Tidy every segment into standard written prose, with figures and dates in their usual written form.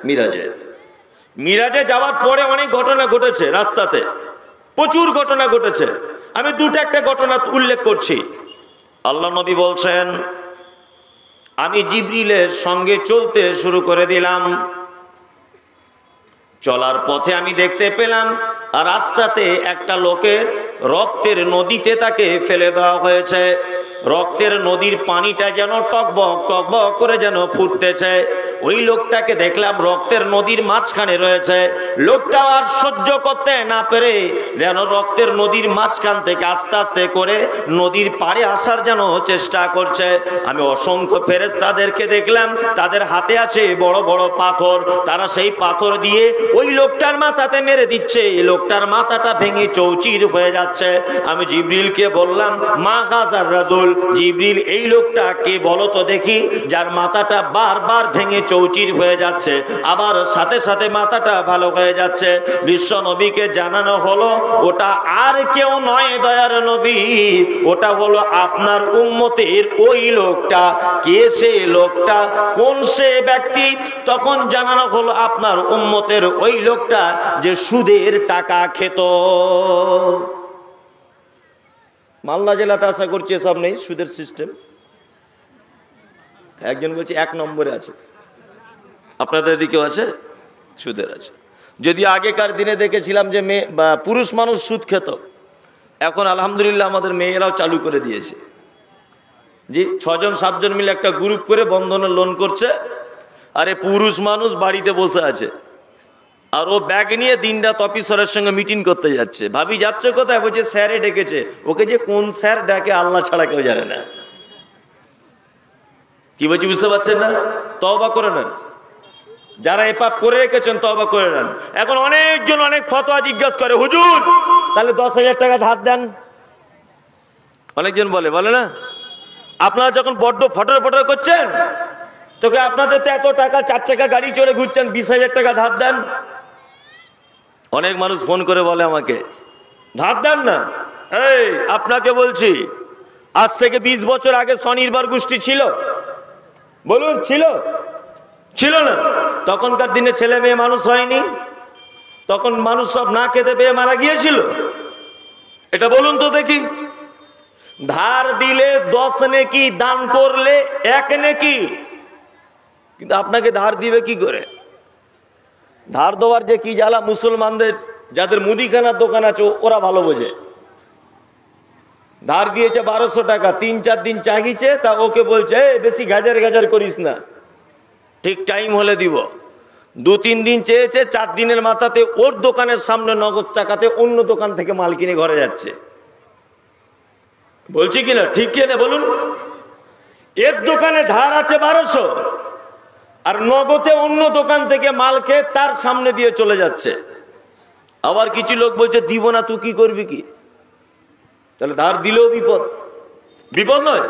মিরাজে। মিরাজে যাওয়ার পরে অনেক ঘটনা ঘটেছে, রাস্তাতে প্রচুর ঘটনা ঘটেছে। আমি একটা ঘটনা উল্লেখ করছি। আল্লাহ নবী বলছেন, আমি জিবরিলের সঙ্গে চলতে শুরু করে দিলাম। চলার পথে আমি দেখতে পেলাম আর রাস্তাতে একটা লোকের রক্তের নদীতে তাকে ফেলে দেওয়া হয়েছে। রক্তের নদীর পানিটা যেন টকবক টকবক করে যেন ফুটতেছে। ওই লোকটাকে দেখলাম রক্তের নদীর মাঝখানে রয়েছে। লোকটা আর সহ্য করতে না পেরে যেন রক্তের নদীর মাঝখান থেকে আস্তে আস্তে করে নদীর পাড়ে আসার যেন চেষ্টা করছে। আমি অসংখ্য ফেরেশতাদেরকে দেখলাম, তাদের হাতে আছে বড় বড় পাথর। তারা সেই পাথর দিয়ে ওই লোকটার মাথাতে মেরে দিচ্ছে। লোকটার মাথাটা ভেঙে চৌচির হয়ে যাচ্ছে। আমি জিবরিলকে বললাম, মা গাজার রাজুল, জিবরিল এই লোকটা কে বলো তো দেখি, যার মাথাটা বারবার ভেঙে চৌচির হয়ে যাচ্ছে, আবার সাথে সাথে মাথাটা ভালো হয়ে যাচ্ছে। বিশ্ব নবীকে জানানো হলো, ওটা আর কেউ নয় দয়ার নবী, ওটা হলো আপনার উম্মতের ওই লোকটা। কে সে লোকটা, কোন সে ব্যক্তি? তখন জানানো হলো আপনার উম্মতের ওই লোকটা যে সুদের টাকা খেত। মালদা জেলাতে আশা করছি এসব নেই, সুদের সিস্টেম। একজন বলছে 1 নম্বরে আছে, আপনাদের দিকেও আছে, সুদের আছে। যদি আগেকার দিনে দেখেছিলাম যে মেয়ে বা পুরুষ মানুষ সুদ খেত, এখন আলহামদুলিল্লাহ আমাদের মেয়েরাও চালু করে দিয়েছে। জি, 6 জন 7 জন মিলে একটা গ্রুপ করে বন্ধনের লোন করছে। আরে পুরুষ মানুষ বাড়িতে বসে আছে, আর ও ব্যাগ নিয়ে দিনরাত অফিসারের সঙ্গে মিটিং করতে যাচ্ছে। ভাবি যাচ্ছে কোথায়? বলছে স্যারে ডেকেছে। ওকে যে কোন স্যার ডাকে আল্লাহ ছাড়া কেউ জানে না। কি বলছি বুঝতে পারছেন না? তওবা করে নেন, যারা এ পাপ করে রেখেছেন তওবা করে নেন। এখন অনেকজন অনেক ফতোয়া জিজ্ঞাসা করে, হুজুর তাহলে 10,000 টাকা ধার দেন। অনেকজন বলে না, আপনারা যখন বড্ড ফটর ফটর করছেন, তোকে আপনাদের তো এত টাকা, 4 চাকা গাড়ি চড়ে ঘুরছেন, 20,000 টাকা ধার দেন। অনেক মানুষ ফোন করে বলে আমাকে, ধার দেন না। এই আপনাকে বলছি, আজ থেকে 20 বছর আগে স্বনির্ভর গোষ্ঠী ছিল? বলুন ছিল? ছিল না। তখনকার দিনে ছেলে মেয়ে মানুষ হয়নি, তখন মানুষ সব না খেতে পেয়ে মারা গিয়েছিল। এটা বলুন তো দেখি। ধার দিলে 10 নেকি, দান করলে 1 নেকি। কিন্তু আপনাকে ধার দিবে কি করে? ধার দেওয়ার যে কি জ্বালা, মুসলমানদের যাদের মুদিখানার দোকান আছে ওরা ভালো বোঝে। ধার দিয়েছে 1200 টাকা, 3-4 দিন চাহিছে, তা ওকে বলছে বেশি গাজার গাজার করিস না, ঠিক টাইম হলে দিব। 2-3 দিন চেয়েছে, 4 দিনের মাথাতে ওর দোকানের সামনে নগদ টাকাতে অন্য দোকান থেকে মাল কিনে ঘরে যাচ্ছে। বলছি কিনা, ঠিক কিনা বলুন? এর দোকানে ধার আছে 1200, আর নগদে অন্য দোকান থেকে মাল খেয়ে তার সামনে দিয়ে চলে যাচ্ছে। আবার কিছু লোক বলছে দিব না, তুই কি করবি কি? তাহলে ধার দিলেও বিপদ, বিপদ নয়?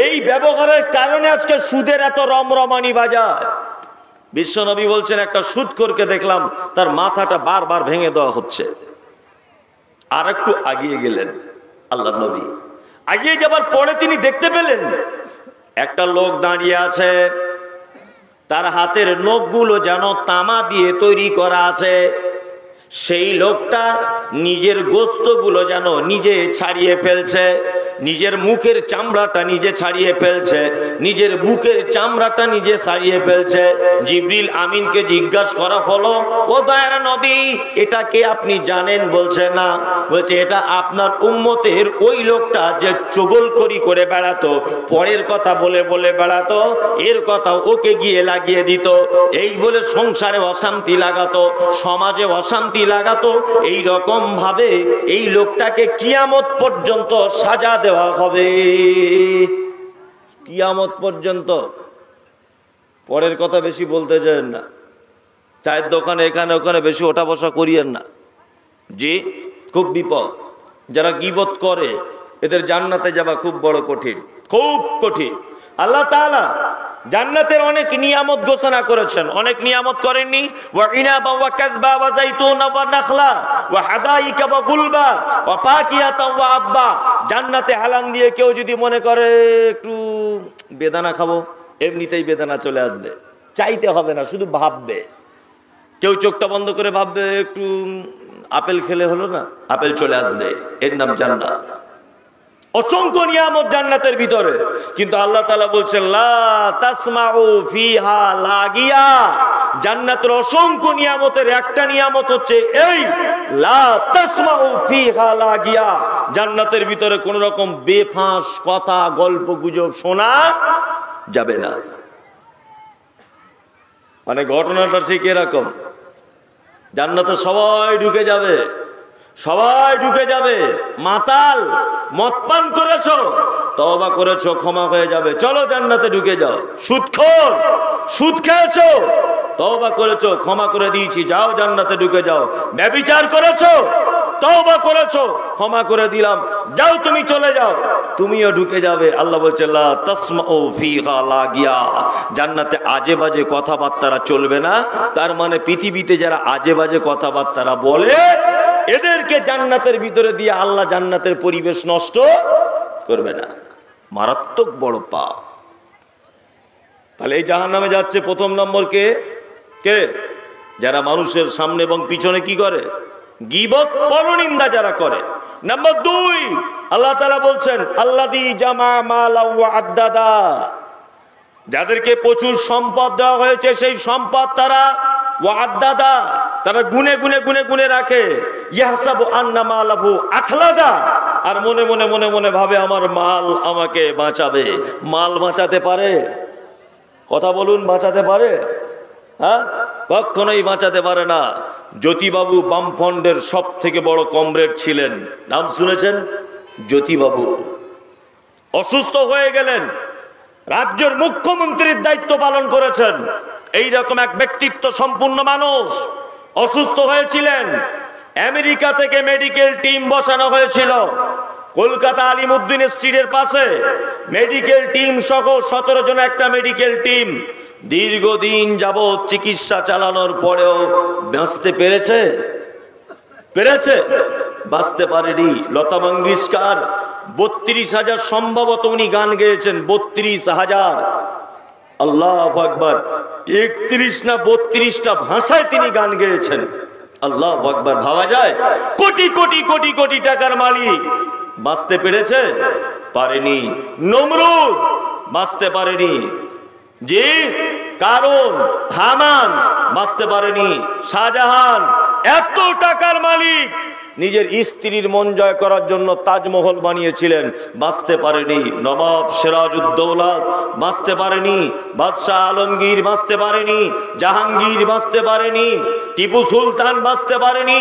এই ব্যবহারের কারণে আজকে সুদের এত রমরমানি বাজার। বিশ্বনবী বলছেন, একটা সুদখোরকে দেখলাম তার মাথাটা বারবার ভেঙে দেওয়া হচ্ছে। আর একটু আগিয়ে গেলেন আল্লাহ নবী। আগিয়ে যাবার পরে তিনি দেখতে পেলেন একটা লোক দাঁড়িয়ে আছে, তার হাতের নখগুলো যেন তামা দিয়ে তৈরি করা আছে। সেই লোকটা নিজের গোস্তগুলো যেন নিজে ছাড়িয়ে ফেলছে, নিজের মুখের চামড়াটা নিজে ছাড়িয়ে ফেলছে, নিজের বুকের চামড়াটা নিজে ছাড়িয়ে ফেলছে। জিবরিল আমিনকে জিজ্ঞাসা করা হলো, ও দয়ার নবী এটা কে আপনি জানেন? বলছে না। বলছে এটা আপনার উম্মতের ওই লোকটা যে চগলখড়ি করে বেড়াতো, পরের কথা বলে বলে বেড়াতো, এর কথা ওকে গিয়ে লাগিয়ে দিত, এই বলে সংসারে অশান্তি লাগাতো, সমাজে অশান্তি লাগাতো। এই রকম ভাবে এই লোকটাকে কিয়ামত পর্যন্ত সাজা দেওয়া হবে। কিয়ামত পর্যন্ত। পরের কথা বেশি বলতে চান না, চায়ের দোকানে এখানে ওখানে বেশি ওঠা বসা করিয়েন না। জি, খুব বিপদ। যারা গীবত করে এদের জান্নাতে যাওয়া খুব বড় কঠিন, খুব কঠিন। আল্লাহ তাআলা জান্নাতের অনেক নিয়ামত ঘোষণা করেছেন, অনেক নিয়ামত করেননি? ওয়া ইনাবা ওয়া কাযবা ওয়া যাইতুনা ওয়া নাখলা ওয়া হাদাইকা ওয়া গুলবা ওয়া ফাকিহাতা ওয়া আব্বা। জান্নাতে হালান দিয়ে কেউ যদি মনে করে একটু বেদানা খাবো, এমনিতেই বেদানা চলে আসবে। চাইতে হবে না, শুধু ভাববে। কেউ চোখটা বন্ধ করে ভাববে একটু আপেল খেলে হলো না, আপেল চলে আসবে, এর নাম জান্নাত। অসংখ্য নিয়ামত জান্নাতের ভিতরে, কিন্তু আল্লাহ তাআলা বলছেন লা তাসমাউ ফিহা লাগিয়া। জান্নাতের অসংখ্য নিয়ামতের একটা নিয়ামত হচ্ছে এই, লা তাসমাউ ফিহা লাগিয়া। জান্নাতের ভিতরে কোন রকম বেফাঁস কথা, গল্প গুজব শোনা যাবে না। মানে ঘটনাটা ঠিক এরকম, জান্নাতে সবাই ঢুকে যাবে, সবাই ঢুকে যাবে। মাতাল, মদ পান করেছো, তওবা করেছো, ক্ষমা হয়ে যাবে, চলো জান্নাতে ঢুকে যাও। সুদখোর, সুদ খেয়েছো, তওবা করেছো, ক্ষমা করে দিয়েছি, যাও জান্নাতে ঢুকে যাও। ব্যভিচার করেছো, তওবা করেছো, ক্ষমা করে দিলাম, যাও তুমি চলে যাও, তুমিও ঢুকে যাবে। আল্লাহ বলছে লা তাসমাউ ফিহা লাগিয়া। জান্নাতে আজে বাজে কথাবার্তা চলবে না। তার মানে পৃথিবীতে যারা আজে বাজে কথাবার্তা বলে, এদেরকে জান্নাতের ভিতরে দিয়ে আল্লাহ জান্নাতের পরিবেশ নষ্ট করবে না। মারাত্মক বড় পাপ। তাহলে এই জাহান্নামে যাচ্ছে প্রথম নম্বর কে? কে? যারা মানুষের সামনে এবং পিছনে কি করে? গীবত, পরনিন্দা যারা করে। নাম্বার 2, আল্লাহ তাআলা বলছেন আল্লাযী জামা মালা ওয়া আদ্দাদা। যাদেরকে প্রচুর সম্পদ দেওয়া হয়েছে, সেই সম্পদ তারা ওয়া আদ্দাদা, তারা গুনে গুনে গুনে গুনে রাখে। ইয়াহসাবু আন্না মালাহু আখলাদা। আর মনে মনে মনে মনে ভাবে আমার মাল আমাকে বাঁচাবে। মাল বাঁচাতে পারে? কথা বলুন, বাঁচাতে পারে? হ্যাঁ, কখনোই বাঁচাতে পারে না। জ্যোতিবাবু বামফ্রন্টের সব থেকে বড় কমরেড ছিলেন, নাম শুনেছেন? জ্যোতিবাবু অসুস্থ হয়ে গেলেন, রাজ্যের মুখ্যমন্ত্রীর দায়িত্ব পালন করেছেন। এইরকম এক ব্যক্তিত্ব সম্পূর্ণ মানুষ অসুস্থ হয়েছিলেন। আমেরিকা থেকে মেডিকেল টিম বসানো হয়েছিল কলকাতা আলিমুদ্দিন স্ট্রিটের পাশে। মেডিকেল টিম সহ 17 জন একটা মেডিকেল টিম দীর্ঘদিন যাবৎ চিকিৎসা চালানোর পরেও বাঁচতে পেরেছে? পেরেছে? বাঁচতে পারেনি। লতা মঙ্গেশকর 32,000 সম্ভবত উনি গান গেয়েছেন, 32,000। আল্লাহু আকবার। 31 না 32টা ভাষায় তিনি গান গেয়েছেন। আল্লাহু আকবার। ভাবা যায়? কোটি কোটি কোটি কোটি টাকার মালিক বাঁচতে পেরেছে? পারেনি। নমরুদ বাঁচতে পারেনি। জি, কারণ হামান বাঁচতে পারেনি। শাহজাহান এত টাকার মালিক, নিজের স্ত্রীর মন জয় করার জন্য তাজমহল বানিয়েছিলেন, বাঁচতে পারেনি। নবাব সিরাজউদ্দৌলা বাঁচতে পারেনি। বাদশাহ আলমগীর বাঁচতে পারেনি। জাহাঙ্গীর বাঁচতে পারেনি। টিপু সুলতান বাঁচতে পারেনি।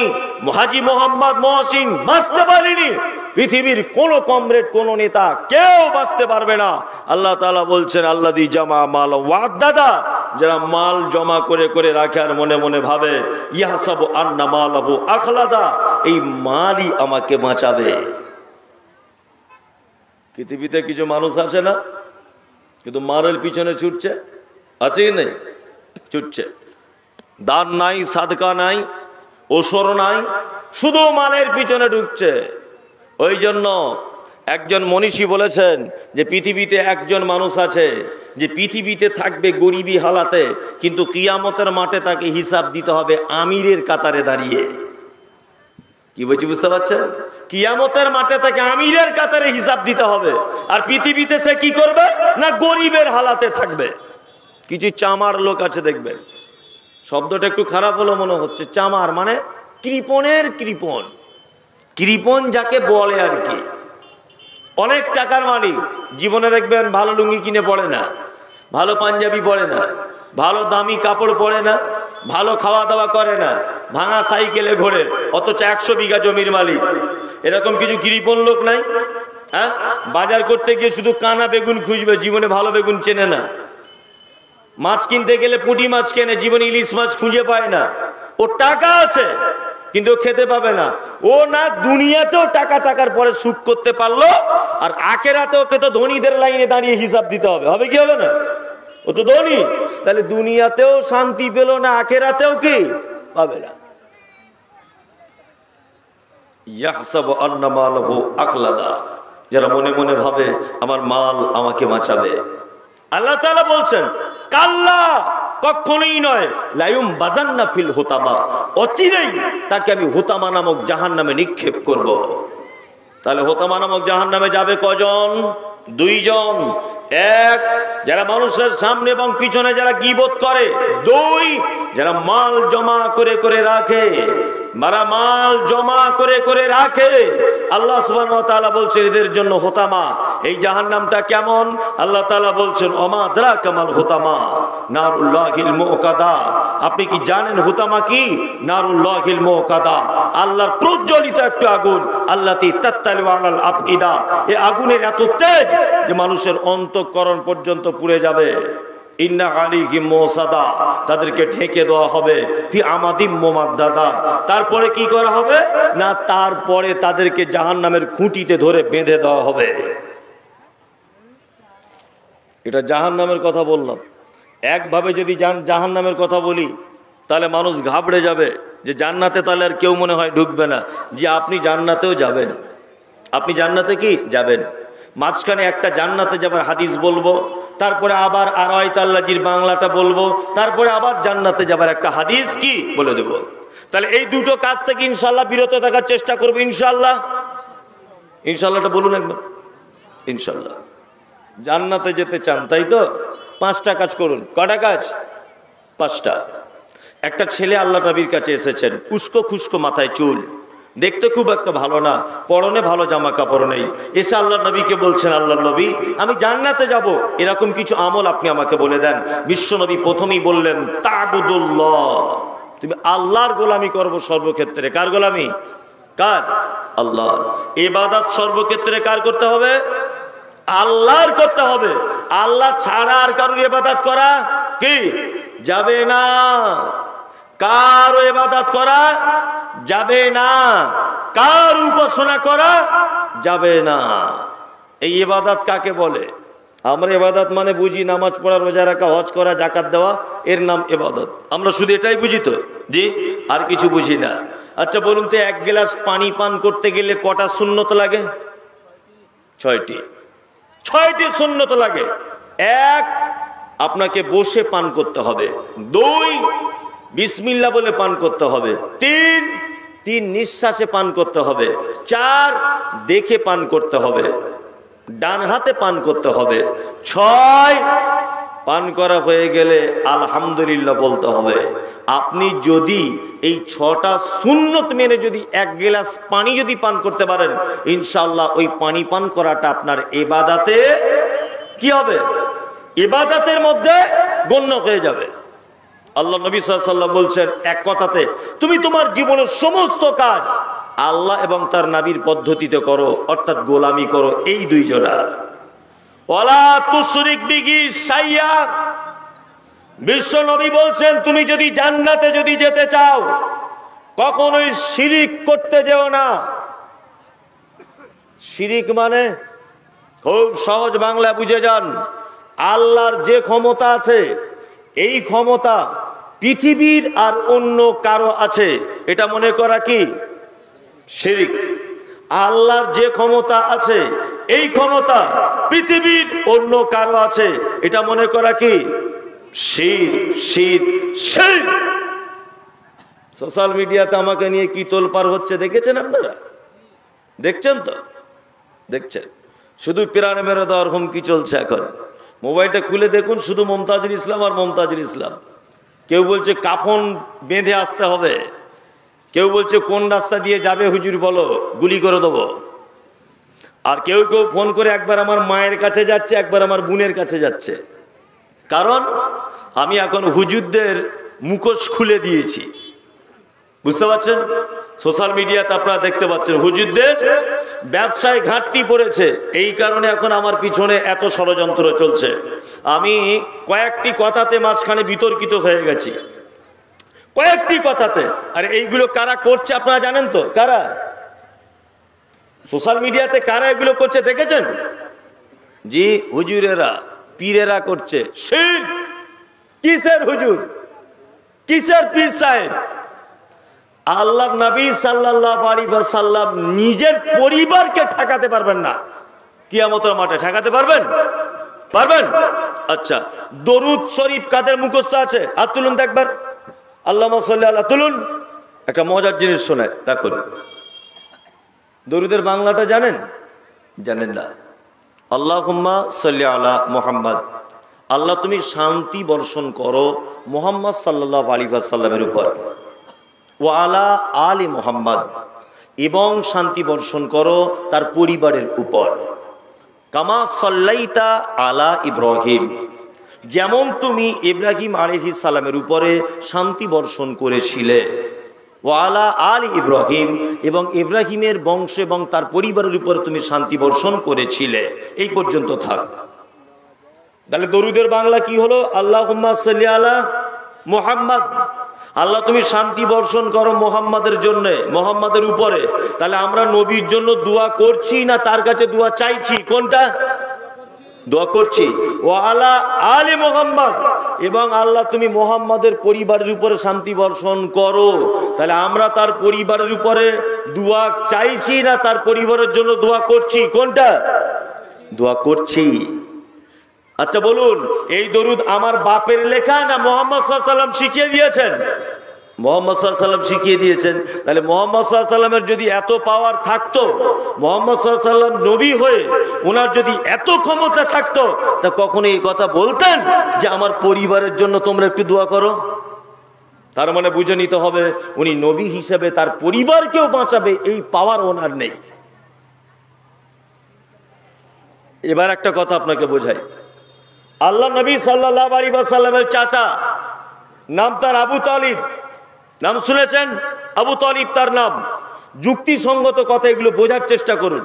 হাজী মোহাম্মদ মহসিন বাঁচতে পারেনি। পৃথিবীর কোন কমরেড, কোন নেতা কেউ বাঁচতে পারবে না। আল্লাহ তাআলা বলছেন আল্লাযী জামা মাল ওয়া আদ্দাদা। যারা মাল জমা করে করে রাখে আর মনে মনে ভাবে ইয়াহসাবু আন্না মালাহু আখলাদা, এই মালই আমাকে বাঁচাবে। পৃথিবীতে কিছু মানুষ আছে না, কিন্তু মালের পিছনে ছুটছে, আছে কি নেই? ছুটছে। দান নাই, সাদকা নাই, ওসর নাই, শুধু মালের পিছনে ঢুকছে। ওই জন্য একজন মনীষী বলেছেন যে পৃথিবীতে একজন মানুষ আছে যে পৃথিবীতে থাকবে গরিবী হালাতে, কিন্তু কিয়ামতের মাঠে তাকে হিসাব দিতে হবে আমিরের কাতারে দাঁড়িয়ে। কি বলছি বুঝতে পারছেন? কিয়ামতের মাঠে তাকে আমিরের কাতারে হিসাব দিতে হবে। আর পৃথিবীতে সে কি করবে না, গরিবের হালাতে থাকবে। কিছু চামার লোক আছে দেখবেন, শব্দটা একটু খারাপ হলো মনে হচ্ছে, চামার মানে কৃপণের কৃপণ। কৃপণ যাকে বলে আর কি, অনেক টাকার মালিক, জীবনে দেখবেন ভালো লুঙ্গি কিনে পড়ে না, ভালো পাঞ্জাবি পরে না, ভালো দামি কাপড় পরে না, ভালো খাওয়া দাওয়া করে না, ভাঙা সাইকেলে ঘোরে, অথচ 100 বিঘা জমির মালিক। এরকম কিছু কৃপণ লোক নাই? হ্যাঁ, বাজার করতে গিয়ে শুধু কানা বেগুন খুঁজবে, জীবনে ভালো বেগুন চেনে না। মাছ কিনতে গেলে পুঁটি মাছ কেনে, জীবনে ইলিশ মাছ খুঁজে পায় না। ও টাকা আছে কিন্তু খেতে পাবে না। ও না দুনিয়াতেও টাকা থাকার পরে সুখ করতে পারলো, আর আখেরাতে ওকে তো ধনীদের লাইনে দাঁড়িয়ে হিসাব দিতে হবে। হবে কি হবে না? ও তো ধনী, তাহলে দুনিয়াতেও শান্তি পেল না, আখেরাতেও কি পাবে না। ইয়াহসাবু আন্না মালাহু আখলাদা। যারা মনে মনে ভাবে আমার মাল আমাকে বাঁচাবে। আল্লাহ তাআলা বলছেন কাল্লা, কখনোই নয়, লায়ুম বাজান্না ফিল হুতামা, অচিরেই তাকে আমি হুতামা নামক জাহান্নামে নিক্ষেপ করব। তাহলে হুতামা নামক জাহান্নামে যাবে কজন? দুইজন। এক, যারা মানুষের সামনে এবং পিছনে যারা গীবত করে। দুই, যারা মাল জমা করে করে রাখে, যারা মাল জমা করে করে রাখে। আল্লাহ সুবহানাহু ওয়া তাআলা বলছেন এদের জন্য হুতামা। এই জাহান্নামটা কেমন? আল্লাহ তাআলা বলছেন ওমা আদরাকা মাল হুতামা নারুল্লাহিল মুকাদা। আপনি কি জানেন হুতামা কি? নারুল্লাহিল মুকাদা, আল্লাহর প্রজ্বলিত একটা আগুন। আল্লাতী তাত্তালিউ আলাল আফইদা, এই আগুনের এত তেজ যে মানুষের অন্তঃকরণ পর্যন্ত পুড়ে যাবে। ইন্না আলাইহিম মুসাদা, তাদেরকে ঢেকে দেওয়া হবে। ফি আমাদিম মুমাদ্দাদা, তারপরে কি করা হবে না, তারপরে তাদেরকে জাহান্নামের খুঁটিতে ধরে বেঁধে দেওয়া হবে। এটা জাহান্নামের কথা বললাম। একভাবে যদি জাহান্নামের কথা বলি তাহলে মানুষ ঘাবড়ে যাবে যে জান্নাতে তাহলে আর কেউ মনে হয় ঢুকবে না। যে আপনি জান্নাতেও যাবেন, আপনি জান্নাতে কি যাবেন, মাঝখানে একটা জান্নাতে যাবার হাদিস বলবো, তারপরে আবার আরাইতাল্লাজির বাংলাটা বলবো, তারপরে আবার জান্নাতে যাবার একটা হাদিস কি বলে দেব। তাহলে এই দুটো কাজ থেকে ইনশাল্লাহ বিরত থাকার চেষ্টা করবো। ইনশাল্লাহ, ইনশাল্লাহটা বলুন একবার। ইনশাল্লাহ জান্নাতে যেতে চান তাই তো? 5টা কাজ করুন। কটা কাজ? 5টা। একটা ছেলে আল্লাহ নবীর কাছে এসেছেন, উস্কো খুস্কো মাথায় চুল, দেখতে খুব একটা ভালো না, পরনে ভালো জামা কাপড় নেই। এসে আল্লাহ নবীকে বলছেন, আল্লাহ নবী আমি জান্নাতে যাব, এরকম কিছু আমল আপনি আমাকে বলে দেন। বিশ্ব নবী প্রথমেই বললেন তা'বুদুল্লাহ, তুমি আল্লাহর গোলামি করবো সর্বক্ষেত্রে। কার গোলামি? কার? আল্লাহর। ইবাদত সর্বক্ষেত্রে কার করতে হবে? আল্লাহর করতে হবে। আল্লাহ ছাড়া আর কারোর ইবাদত করা কি যাবে না। কারো ইবাদত করা যাবে না, কার উপাসনা করা যাবে না। এই ইবাদত কাকে বলে? আমরা ইবাদত মানে বুঝি নামাজ পড়া, রোজা রাখা, হজ করা, যাকাত দেওয়া, এর নাম ইবাদত। আমরা শুধু এটাই বুঝি তো? জি, আর কিছু বুঝি না। আচ্ছা বলুন তো, 1 গ্লাস পানি পান করতে গেলে কটা সুন্নত লাগে? 6টি। 6টি সুন্নত লাগে। 1, আপনাকে বসে পান করতে হবে। 2, বিসমিল্লাহ বলে পান করতে হবে। 3 নিঃশ্বাসে পান করতে হবে। 4 দেখে পান করতে হবে, ডান হাতে পান করতে হবে। 6 পান করা হয়ে গেলে আলহামদুলিল্লাহ বলতে হবে। আপনি যদি এই 6টা সুন্নত মেনে যদি 1 গ্লাস পানি যদি পান করতে পারেন, ইনশাআল্লাহ ওই পানি পান করাটা আপনার ইবাদতে কি হবে? ইবাদতের মধ্যে গণ্য হয়ে যাবে। আল্লাহ নবী সাল্লাল্লাহু আলাইহি ওয়াসাল্লাম বলছেন এক কথাতে, তুমি তোমার জীবনের সমস্ত কাজ আল্লাহ এবং তার নবীর পদ্ধতিতে করো, অর্থাৎ গোলামি করো এই 2 জনার। ওয়ালা তুশরিক বিহি শাইয়া, বিশ্ব নবী বলছেন তুমি যদি জান্নাতে যদি যেতে চাও কখনোই শিরিক করতে যেও না। শিরিক মানে খুব সহজ বাংলা বুঝে যান, আল্লাহর যে ক্ষমতা আছে এই ক্ষমতা পৃথিবীর আর অন্য কারো আছে এটা মনে করা কি শিরিক। আল্লাহর যে ক্ষমতা আছে এই ক্ষমতা পৃথিবীর অন্য কারো আছে এটা মনে করা কি শিরক। শিরক শিরক। সোশ্যাল মিডিয়াতে আমাকে নিয়ে কি তোলপাড় হচ্ছে দেখেছেন আপনারা? দেখছেন তো? দেখছেন। শুধু প্রাণে মেরে দেওয়ার হুমকি চলছে এখন। মোবাইলটা খুলে দেখুন, শুধু মমতাজুল ইসলাম আর মমতাজুল ইসলাম। কেউ বলছে কাফন বেঁধে আসতে হবে, কেউ বলছে কোন রাস্তা দিয়ে যাবে হুজুর বলো, গুলি করে দেবো। আর কেউ কেউ ফোন করে একবার আমার মায়ের কাছে যাচ্ছে, একবার আমার বোনের কাছে যাচ্ছে। কারণ আমি এখন হুজুরদের মুখোশ খুলে দিয়েছি, বুঝতে পারছেন? সোশ্যাল মিডিয়াতে আপনারা দেখতে পাচ্ছেন হুজুরদের ব্যবসায় ঘাটতি পড়েছে, এই কারণে এখন আমার পিছনে এত ষড়যন্ত্র চলছে। আমি কয়েকটি কথাতে মাঝখানে বিতর্কিত হয়ে গেছি, কয়েকটি কথাতে। আর এইগুলো কারা করছে আপনারা জানেন তো? কারা সোশ্যাল মিডিয়াতে কারা এগুলো করছে দেখেছেন? জি, হুজুরেরা, পীরেরা করছে। শিরক। কিসের হুজুর, কিসের পীর সাহেব? আল্লাহর নবী সাল্লাল্লাহু আলাইহি ওয়াসাল্লাম নিজের পরিবারকে ঠেকাতে পারবেন না, কিয়ামতের মাঠে ঠেকাতে পারবেন? পারবেন? আচ্ছা, দরুদ শরীফ কাদের মুখস্থ আছে? হাত তুলুন তো একবার। আল্লাহুম্মা সাল্লি আলা, তুলুন। একটা মজার জিনিস শোনায়, দেখুন। দরুদের বাংলাটা জানেন? জানেন না। আল্লাহুম্মা সাল্লি আলা মুহাম্মদ, আল্লাহ তুমি শান্তি বর্ষণ করো মুহাম্মদ সাল্লাল্লাহু আলাইহি ওয়াসাল্লামের উপর, ওয়া আলা আলি মুহাম্মদ, এবং শান্তি বর্ষণ করো তার পরিবারের উপর। কামা সাল্লাইতা আলা ইব্রাহিম, যেমন তুমি ইব্রাহিম আলাইহিস সালামের উপরে শান্তি বর্ষণ করেছিলে। ওয়া আলা আলি ইব্রাহিম, এবং ইব্রাহিমের বংশ এবং তার পরিবারের উপরে তুমি শান্তি বর্ষণ করেছিলে। এই পর্যন্ত থাক। তাহলে দরুদের বাংলা কি হলো? আল্লাহুম্মা সাল্লি আলা মুহাম্মদ, আল্লাহ তুমি শান্তি বর্ষণ করো মুহাম্মাদের জন্য, মুহাম্মাদের উপরে। তাহলে আমরা নবীর জন্য দোয়া করছি না তার কাছে দোয়া চাইছি? কোনটা? দোয়া করছি। ও আলা আলি মুহাম্মদ, এবং আল্লাহ তুমি মুহাম্মাদের পরিবারের উপরে শান্তি বর্ষণ করো। তাহলে আমরা তার পরিবারের উপরে দোয়া চাইছি না তার পরিবারের জন্য দোয়া করছি? কোনটা? দোয়া করছি। আচ্ছা বলুন, এই দরুদ আমার বাপের লেখা না মুহাম্মদ সাল্লাল্লাহু আলাইহি ওয়াসাল্লাম শিখিয়ে দিয়েছেন? মুহাম্মদ সাল্লাল্লাহু আলাইহি ওয়াসাল্লাম শিখিয়ে দিয়েছেন। তাহলে মুহাম্মদ সাল্লাল্লাহু আলাইহি ওয়াসাল্লামের যদি এত পাওয়ার থাকতো, মুহাম্মদ সাল্লাল্লাহু আলাইহি ওয়াসাল্লাম নবী হয়ে ওনার যদি এত ক্ষমতা থাকতো, তা কখনো এই কথা বলতেন যে আমার পরিবারের জন্য তোমরা একটু দোয়া করো? তার মানে বুঝে নিতে হবে উনি নবী হিসেবে তার পরিবারকেও বাঁচাবে, এই পাওয়ার ওনার নেই। এবার একটা কথা আপনাকে বোঝাই। আল্লাহ নবী সাল্লাল্লাহু আলাইহি ওয়াসাল্লামের চাচা, নাম তার আবু তালিব, নাম শুনেছেন? আবু তালিব তার নাম। যুক্তিসঙ্গত কথা, এগুলো বোঝার চেষ্টা করুন।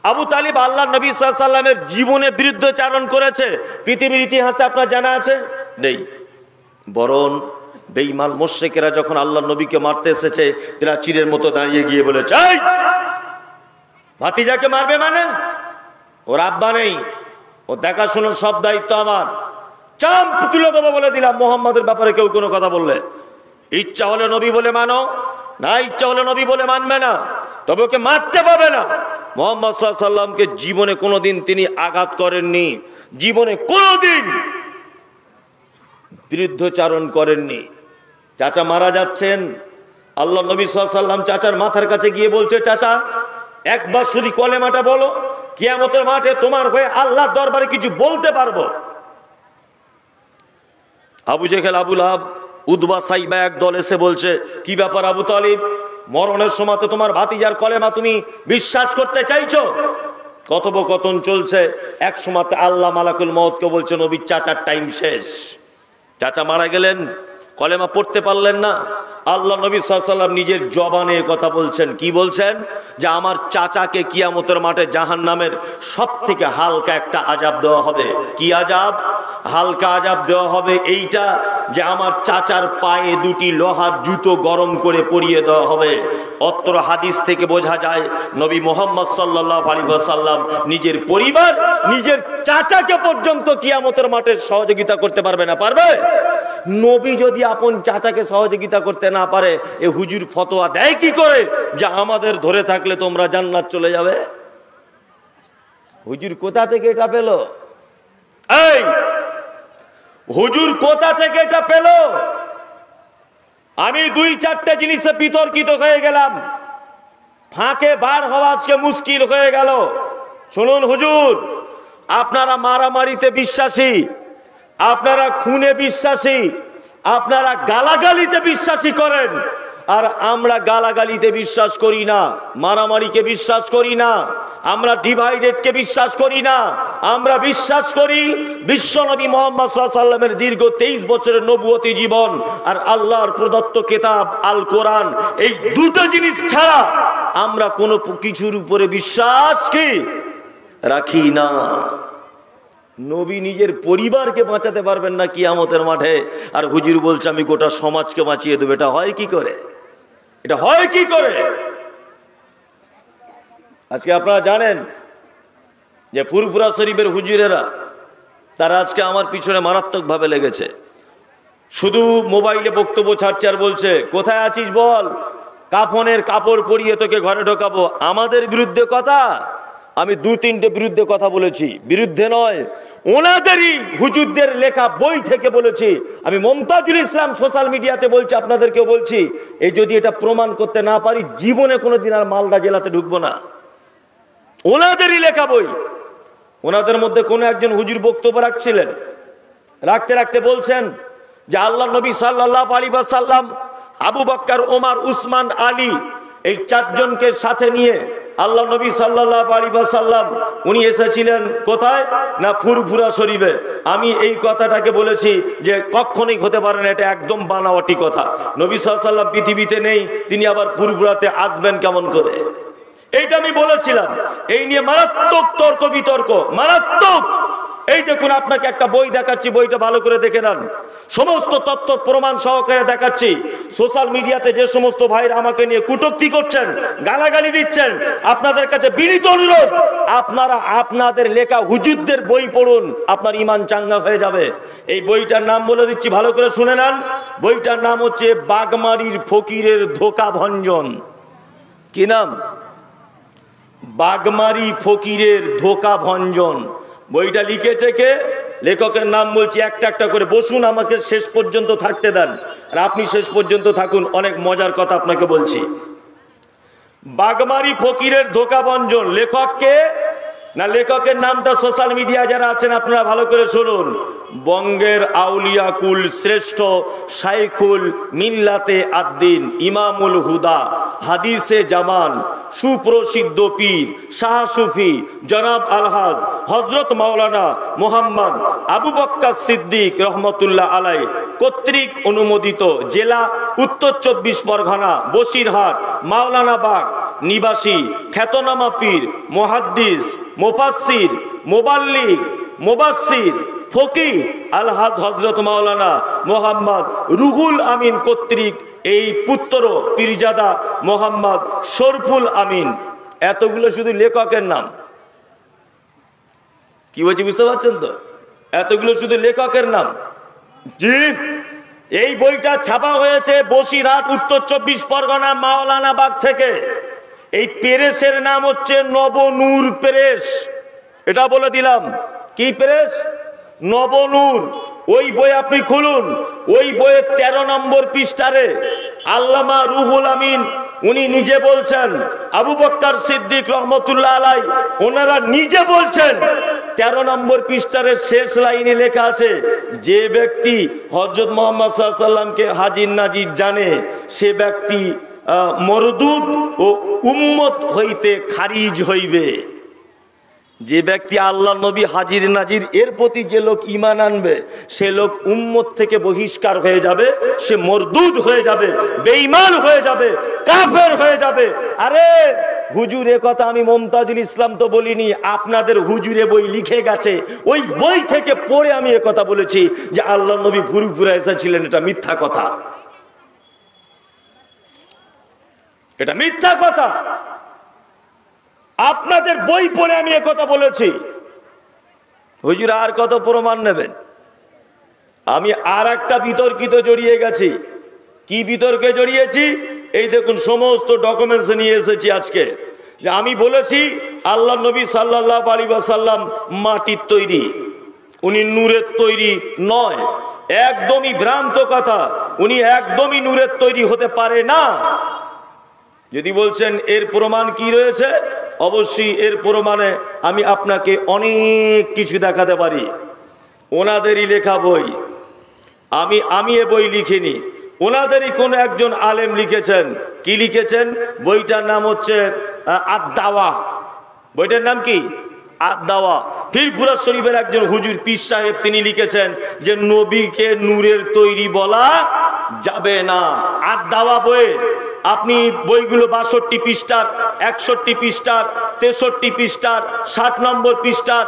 আবু তালিব আল্লাহ নবী সাল্লাল্লাহু আলাইহি ওয়াসাল্লামের জীবনে বিরুদ্ধাচরণ করেছে, পৃথিবীর ইতিহাসে আপনার জানা আছে? নেই। বরং বেঈমান মুশরিকেরা যখন আল্লাহ নবীকে মারতে এসেছে, এরা চিরের মতো দাঁড়িয়ে গিয়ে বলেছে, এই ভাতিজাকে মারবে মানে? ওর আব্বা নেই, ও দেখাশোনার সব দায়িত্ব আমার। চাম্প তুলে দেবো বলে দিলাম। মুহাম্মাদের ব্যাপারে কেউ কোনো কথা বললে ইচ্ছা হলে নবী বলে মানো, না ইচ্ছা হলে নবী বলে মানবে না, তবে ওকে মারতে পারবে না। মুহাম্মদ সাল্লাল্লাহু আলাইহি ওয়াসাল্লামকে জীবনে কোনোদিন তিনি আঘাত করেননি, জীবনে কোনোদিন বিরুদ্ধাচরণ করেননি। চাচা মারা যাচ্ছেন, আল্লাহ নবী সাল্লাল্লাহু আলাইহি ওয়াসাল্লাম চাচার মাথার কাছে গিয়ে বলছে, চাচা একবার শুধু কলেমাটা বলো, কিয়ামতের মাঠে তোমার হয়ে আল্লাহর দরবারে কিছু বলতে পারবো। আবু জেহেল, আবু লাহাব, উতবা, সাইবা একদল এসে বলছে, কি ব্যাপার আবু তালিব, মরণের সময় তো তোমার ভাতিজার কলেমা তুমি বিশ্বাস করতে চাইছো? কথোপকথন চলছে। এক সময় আল্লাহ মালাকুল মউতকে বলছে, নবীর চাচার টাইম শেষ। চাচা মারা গেলেন, কলেমা পড়তে পারলেন না। আল্লাহ নবী সাল্লাল্লাহু আলাইহি ওয়াসাল্লাম নিজের জবানে কথা বলছেন। কি বলছেন? যে আমার চাচাকে কিয়ামতের মাঠে জাহান্নামের সবথেকে হালকা একটা আযাব দেওয়া হবে। কি আযাব? হালকা আযাব দেওয়া হবে এইটা, যে আমার চাচার পায়ে দুটি লোহার জুতো গরম করে পরিয়ে দেওয়া হবে। অত্র হাদিস থেকে বোঝা যায় নবী মুহাম্মদ সাল্লাল্লাহু আলাইহি ওয়াসাল্লাম নিজের পরিবার, নিজের চাচাকে পর্যন্ত কিয়ামতের মাঠে সহযোগিতা করতে পারবে না। পারবে? নবী যদি আপন চাচাকে সহযোগিতা করতে না পারে, এ হুজুর ফতোয়া দেয় কি করে যে আমাদের ধরে থাকলে তোমরা জান্নাত চলে যাবে? হুজুর কোথা থেকে এটা পেল? এই হুজুর কোথা থেকে এটা পেল? আমি দুই চারটে জিনিসে বিতর্কিত হয়ে গেলাম, ফাঁকে বার হওয়া আজকে মুশকিল হয়ে গেল। শুনুন হুজুর, আপনারা মারামারিতে বিশ্বাসী, আপনারা খুনে বিশ্বাসী, আপনারা গালাগালিতে বিশ্বাসী করেন, আর আমরা গালাগালিতে বিশ্বাস করি না, মারামারিকে বিশ্বাস করি না, আমরা ডিভাইডেডকে বিশ্বাস করি না। আমরা বিশ্বাস করি বিশ্বনবী মুহাম্মদ সাল্লাল্লাহু আলাইহি ওয়াসাল্লামের দীর্ঘ 23 বছরের নবুয়তি জীবন আর আল্লাহর প্রদত্ত কিতাব আল কোরআন, এই দুটো জিনিস ছাড়া আমরা কোনো কিছুর উপরে বিশ্বাস কি রাখি না। নবী নিজের পরিবারকে বাঁচাতে পারবেন না কিয়ামতের মাঠে, আর হুজুর বলছে আমি গোটা সমাজকে বাঁচিয়ে দেবো। এটা হয় কি করে? এটা হয় কি করে? আজকে আপনারা জানেন যে ফুরফুরা শরীফের হুজুরেরা, তারা আজকে আমার পিছনে মারাত্মকভাবে লেগেছে। শুধু মোবাইলে বক্তব্য ছাড়ছে আর বলছে, কোথায় আছিস বল, কাফনের কাপড় পরিয়ে তোকে ঘরে ঢোকাবো। আমাদের বিরুদ্ধে কথা, আমি 2-3টে বিরুদ্ধে কথা বলেছি, বিরুদ্ধে নয়, ওনাদেরই হুজুরদের লেখা বই থেকে বলেছি। আমি মমতাজুল ইসলাম সোশ্যাল মিডিয়াতে বলছি, আপনাদেরকেও বলছি, এই যদি এটা প্রমাণ করতে না পারি জীবনে কোনোদিন আর মালদা জেলাতে ঢুকবো না। ওনাদেরই লেখা বই। ওনাদের মধ্যে কোনো একজন হুজুর বক্তব্য রাখছিলেন, রাখতে রাখতে বলছেন যে আল্লাহ নবী সাল্লাল্লাহু আলাইহি ওয়াসাল্লাম আবু বকর, ওমর, উসমান, আলী এই 4 জনকে সাথে নিয়ে আল্লাহ নবী সাল্লাল্লাহু আলাইহি ওয়াসাল্লাম উনি এসেছিলেন কোথায় না ফুরফুরা শরীফে। আমি এই কথাটাকে বলেছি যে কখনোই হতে পারে না, এটা একদম বানাওয়াটি কথা। নবী সাল্লাল্লাহু আলাইহি ওয়াসাল্লাম পৃথিবীতে নেই, তিনি আবার ফুরফুরাতে আসবেন কেমন করে? এইটা আমি বলেছিলাম। এই নিয়ে মারাত্মক তর্ক বিতর্ক, মারাত্মক। এই দেখুন, আপনাকে একটা বই দেখাচ্ছি, বইটা ভালো করে দেখে নেন, সমস্ত তথ্য প্রমাণ সহকারে দেখাচ্ছি। সোশ্যাল মিডিয়াতে যে সমস্ত ভাইরা আমাকে নিয়ে কটূক্তি করছেন, গালাগালি দিচ্ছেন, আপনাদের কাছে বিনীত অনুরোধ, আপনারা আপনাদের লেখা হুজুরদের বই পড়ুন, আপনার ঈমান চাঙ্গা হয়ে যাবে। এই বইটার নাম বলে দিচ্ছি, ভালো করে শুনে নেন। বইটার নাম হচ্ছে বাগমারির ফকিরের ধোঁকা ভঞ্জন। কি নাম? বাগমারি ফকিরের ধোঁকা ভঞ্জন। বইটা লিখেছে কে? লেখকের নাম বলছি, একটা একটা করে বসুন, আমাকে শেষ পর্যন্ত থাকতে দেন, আর আপনি শেষ পর্যন্ত থাকুন, অনেক মজার কথা আপনাকে বলছি। বাগমারি ফকিরের ধোঁকা ভঞ্জন। লেখক কে? না, লেখকের নামটা সোশ্যাল মিডিয়া যারা আছেন আপনারা ভালো করে শুনুন। বঙ্গের আউলিয়া কুল শ্রেষ্ঠ শাইখুল মিল্লাতে আদ্দিন ইমামুল হুদা হাদিসে জামান সুপ্রসিদ্ধ পীর শাহ সুফি জনাব আলহাজ হজরত মাওলানা মোহাম্মদ আবু বক্কর সিদ্দিক রহমতুল্লাহ আলাই কর্তৃক অনুমোদিত, জেলা উত্তর 24 পরগনা, বসিরহাট, মাওলানা বাগ নিবাসী খ্যাতনামা পীর, মুহাদ্দিস, মুফাসসির, মুবাল্লিগ, মুবাসসির, ফকিহ আলহাজ হজরত মাওলানা মোহাম্মদ রুহুল আমিন কর্তৃক এই পুত্র পীরজাদা মোহাম্মদ শরফুল আমিন। এতগুলো শুধু লেখকের নাম। কি বলছি বুঝতে পারছেন তো? এতগুলো শুধু লেখকের নাম। জি, এই বইটা ছাপা হয়েছে বসিরহাট উত্তর 24 পরগনা মাওলানা বাগ থেকে। এই প্রেসের নাম হচ্ছে নবনূর প্রেস। এটা বলে দিলাম। কি প্রেস? নবনূর। ওই বই আপনি খুলুন, ওই বইয়ের 13 নম্বর পৃষ্ঠারে আল্লামা রুহুল আমিন উনি নিজে বলছেন, আবু বকর সিদ্দিক রহমতুল্লাহ আলাই ওনারা নিজে বলছেন, 13 নম্বর পৃষ্ঠারে শেষ লাইনে লেখা আছে, যে ব্যক্তি হযরত মুহাম্মদ সাল্লাল্লাহু আলাইহি ওয়াসাল্লামকে হাজির নাজির জানে সে ব্যক্তি মরদুদ ও উম্মত হইতে খারিজ হইবে। যে ব্যক্তি আল্লাহ নবী হাজির নাজির এর প্রতি যে লোক ঈমান আনবে সে লোক উম্মত থেকে বহিষ্কার হয়ে যাবে, সে মরদুদ হয়ে যাবে, বেঈমান হয়ে যাবে, কাফের হয়ে যাবে। আরে হুজুর, এ কথা আমি মমতাজুল ইসলাম তো বলিনি, আপনাদের হুজুরে বই লিখে গেছে, ওই বই থেকে পড়ে আমি এ কথা বলেছি যে আল্লাহ নবী ফুরফুরা এসেছিলেন। এটা মিথ্যা কথা, এটা মিথ্যা কথা। আপনাদের বই পড়ে আমি কথা বলেছি। হুজুর আর কত প্রমাণ নেবেন? আমি আর একটা বিতর্কিত জড়িয়ে গেছি। কি বিতর্কে জড়িয়েছি? এই দেখুন, সমস্ত ডকুমেন্টস নিয়ে এসেছি আজকে। যে আমি বলেছি আল্লাহ নবী সাল্লাল্লাহু আলাইহি ওয়াসাল্লাম মাটির তৈরি, উনি নূরের তৈরি নয়। একদমই ভ্রান্ত কথা। উনি একদমই নূরের তৈরি হতে পারে না। যদি বলছেন এর প্রমাণ কি রয়েছে, অবশ্যই এর প্রমাণে আমি আপনাকে অনেক কিছু দেখাতে পারি। ওনাদেরই লেখা বই, আমি এ বই লিখিনি, ওনাদেরই কোন একজন আলেম লিখেছেন। কি লিখেছেন? বইটার নাম হচ্ছে আদ-দাওয়া। বইটার নাম কি? আদ-দাওয়া। ফুরফুরা শরীফের একজন হুজুর পীর সাহেব তিনি লিখেছেন যে নবীকে নূরের তৈরি বলা যাবে না। আদ-দাওয়া বইয়ে আপনি বইগুলো 62 পৃষ্ঠার, 61 পৃষ্ঠার, 63 পৃষ্ঠার, 60 নম্বর পৃষ্ঠার,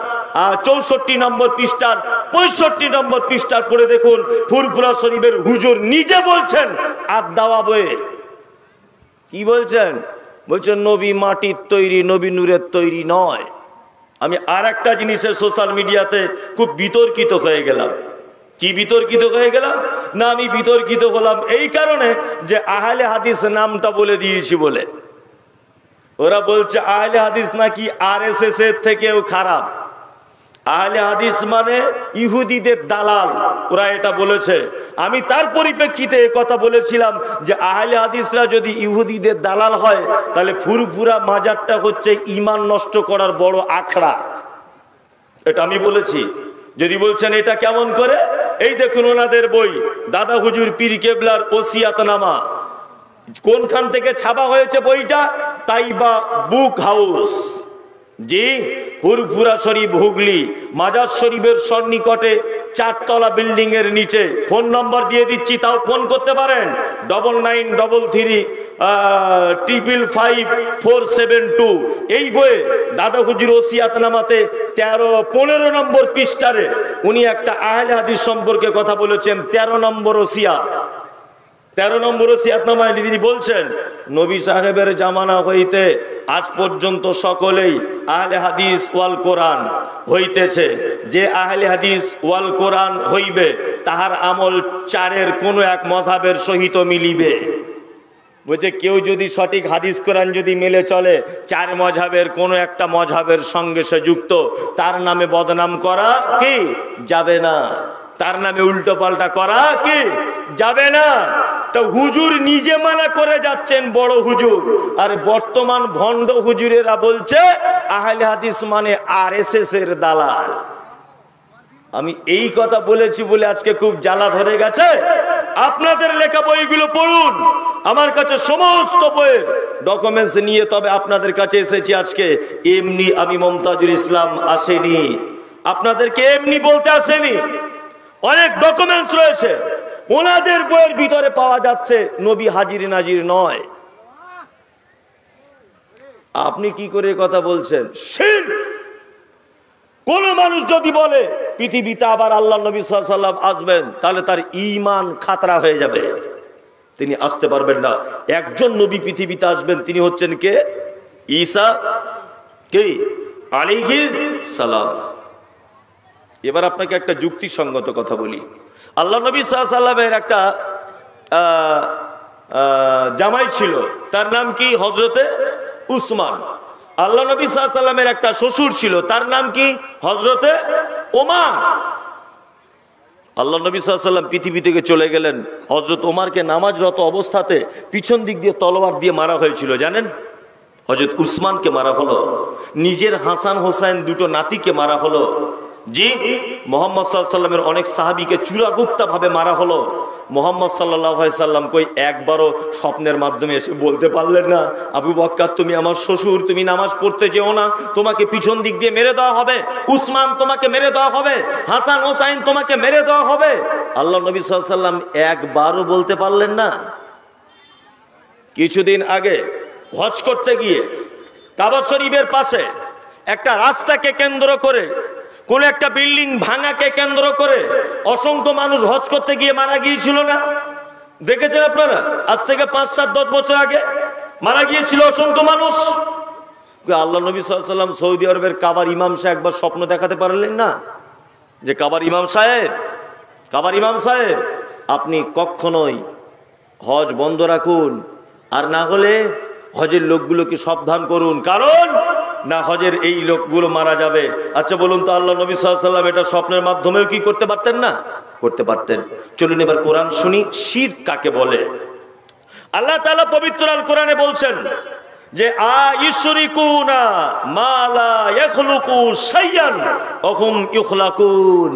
64 নম্বর পৃষ্ঠার, 65 নম্বর পৃষ্ঠার পড়ে দেখুন। ফুরফুরা শরীফের হুজুর নিজে বলছেন আদ-দাওয়া বইয়ে। কি বলছেন? বলছেন নবী মাটির তৈরি, নবী নূরের তৈরি নয়। আমি আর একটা জিনিসের সোশ্যাল মিডিয়াতে খুব বিতর্কিত হয়ে গেলাম। কি বিতর্কিত হয়ে গেলাম? না, আমি বিতর্কিত হলাম এই কারণে যে আহলে হাদিস নামটা বলে দিয়েছি বলে। ওরা বলছে আহলে হাদিস নাকি আরএসএস এর থেকেও খারাপ। আহলে হাদিস মানে ইহুদিদের দালাল, ওরা এটা বলেছে। আমি তার পরিপ্রেক্ষিতে কথা বলেছিলাম যে আহলে হাদিসরা যদি ইহুদিদের দালাল হয় তাহলে ফুরফুরা মাজারটা হচ্ছে ঈমান নষ্ট করার বড় আখড়া, এটা আমি বলেছি। যদি বলছেন এটা কেমন করে, এই দেখুন ওনাদের বই দাদা হুজুর পীর কেবলার ওসিয়াতনামা, কোনখান থেকে ছাপা হয়েছে বইটা? তাইবা বুক হাউস, জি, ফুরফুরা শরীফ, হুগলি, মাজার শরীফের সন্নিকটে 4 তলা বিল্ডিং এর নিচে। ফোন নম্বর দিয়ে দিচ্ছি, তাও ফোন করতে পারেন, 9933555472। এই বইয়ে দাদা হুজুর ওসিয়াতনামাতে 15 নম্বর পৃষ্ঠারে উনি একটা আহলে হাদিস সম্পর্কে কথা বলেছেন। 13 নম্বর ওসিয়াত, 13 নম্বর ওসিয়াতনামায় তিনি বলছেন, নবী সাহেবের জামানা হইতে আজ পর্যন্ত সকলেই আহলে হাদিস ওয়াল কোরআন হইতেছে। যে আহলে হাদিস ওয়াল কোরআন হইবে তাহার আমল 4-এর কোন এক মযহাবের সহিত মিলিবে। বলছে কেউ যদি সঠিক হাদিস কোরআন যদি মেলে চলে, 4 মযহাবের কোন একটা মযহাবের সঙ্গে সে যুক্ত, তার নামে বদনাম করা কি যাবে না, তার নামে উল্টো পাল্টা করা কি যাবে না। তো হুজুর নিজে মানা করে যাচ্ছেন, বড় হুজুর, আর বর্তমান ভণ্ড হুজুরেরা বলছে আহলে হাদিস মানে আরএসএস এর দালাল। আমি এই কথা বলেছি বলে আজকে খুব জ্বালা ধরে গেছে। আপনাদের লেখা বইগুলো পড়ুন, আমার কাছে সমস্ত বইয়ের ডকুমেন্টস নিয়ে তবে আপনাদের কাছে এসেছি আজকে। এমনি আমি মমতাজুল ইসলাম আসেনি, আপনাদেরকে এমনি বলতে আসেনি, অনেক ডকুমেন্টস রয়েছে। ওনাদের বইয়ের ভিতরে পাওয়া যাচ্ছে নবী হাজির নাজির নয়। আপনি কি করে কথা বলছেন? শিরক। কোন মানুষ যদি বলে পৃথিবীতে আবার আল্লাহ নবী সাল্লাল্লাহু আলাইহি ওয়াসাল্লাম আসবেন, তাহলে তার ঈমান খাতরা হয়ে যাবে, তিনি আসতে পারবেন না। একজন নবী পৃথিবীতে আসবেন, তিনি হচ্ছেন কে? ঈসা কে আলাইহিস সালাম। এবার আপনাকে একটা যুক্তিসঙ্গত কথা বলি। আল্লাহ নবী সাল্লাল্লাহু আলাইহি ওয়াসাল্লামের একটা জামাই ছিল, তার নাম কি? হযরতে উসমান। আল্লাহ নবী সাল্লাল্লাহু আলাইহি ওয়াসাল্লামের একটা শ্বশুর ছিল, তার নাম কি? হযরতে ওমর। আল্লাহ নবী সাল্লাল্লাহু আলাইহি ওয়াসাল্লাম পৃথিবী থেকে চলে গেলেন, হযরত ওমরকে নামাজরত অবস্থাতে পিছন দিক দিয়ে তলোয়ার দিয়ে মারা হয়েছিল, জানেন? হযরত উসমানকে মারা হলো, নিজের হাসান হোসেন দুটো নাতিকে মারা হলো, জি, মুহাম্মদ সাল্লাল্লাহু আলাইহি ওয়াসাল্লামের অনেক সাহাবীকে চূড়াগুপ্তা ভাবে মারা হলো। মুহাম্মদ সাল্লাল্লাহু আলাইহি ওয়াসাল্লাম কই একবারও স্বপ্নের মাধ্যমে এসে বলতে পারলেন না, আবু বকর তুমি আমার শ্বশুর, তুমি নামাজ পড়তে যেও না, তোমাকে পিছন দিক দিয়ে মেরে দেওয়া হবে, উসমান তোমাকে মেরে দেওয়া হবে, হাসান হোসেন তোমাকে মেরে দেওয়া হবে? আল্লাহ নবী সাল্লাল্লাহু আলাইহি ওয়াসাল্লাম একবারও বলতে পারলেন না। কিছুদিন আগে হজ করতে গিয়ে কাবা শরীফের পাশে একটা রাস্তাকে কেন্দ্র করে, কোন একটা বিল্ডিং ভাঙাকে কেন্দ্র করে অসংখ্য মানুষ হজ করতে গিয়ে মারা গিয়েছিল না? দেখেছেন আপনারা? আজ থেকে 5-7-10 বছর আগে মারা গিয়েছিল অসংখ্য মানুষ। আল্লাহ নবী সাল্লাল্লাহু আলাইহি ওয়াসাল্লাম সৌদি আরবের কাবার ইমাম সাহেব একবার স্বপ্ন দেখাতে পারলেন না যে কাবার ইমাম সাহেব আপনি কখনোই হজ বন্ধ রাখুন, আর না হলে হজের লোকগুলোকে সাবধান করুন, কারণ না হজের এই লোকগুলো মারা যাবে। আচ্ছা বলুন তো, আল্লাহ নবী সাল্লাল্লাহু আলাইহি ওয়াসাল্লাম এটা স্বপ্নের মাধ্যমেও কি করতে পারতেন না? করতে পারতেন। চলুন এবার কোরআন শুনি, শিরক কাকে বলে। আল্লাহ তাআলা পবিত্র আল কোরআনে বলছেন যে আইশরিকুনা মা লা ইয়াখলুকু শাইয়ান ওয়া হুম ইখলাকুন।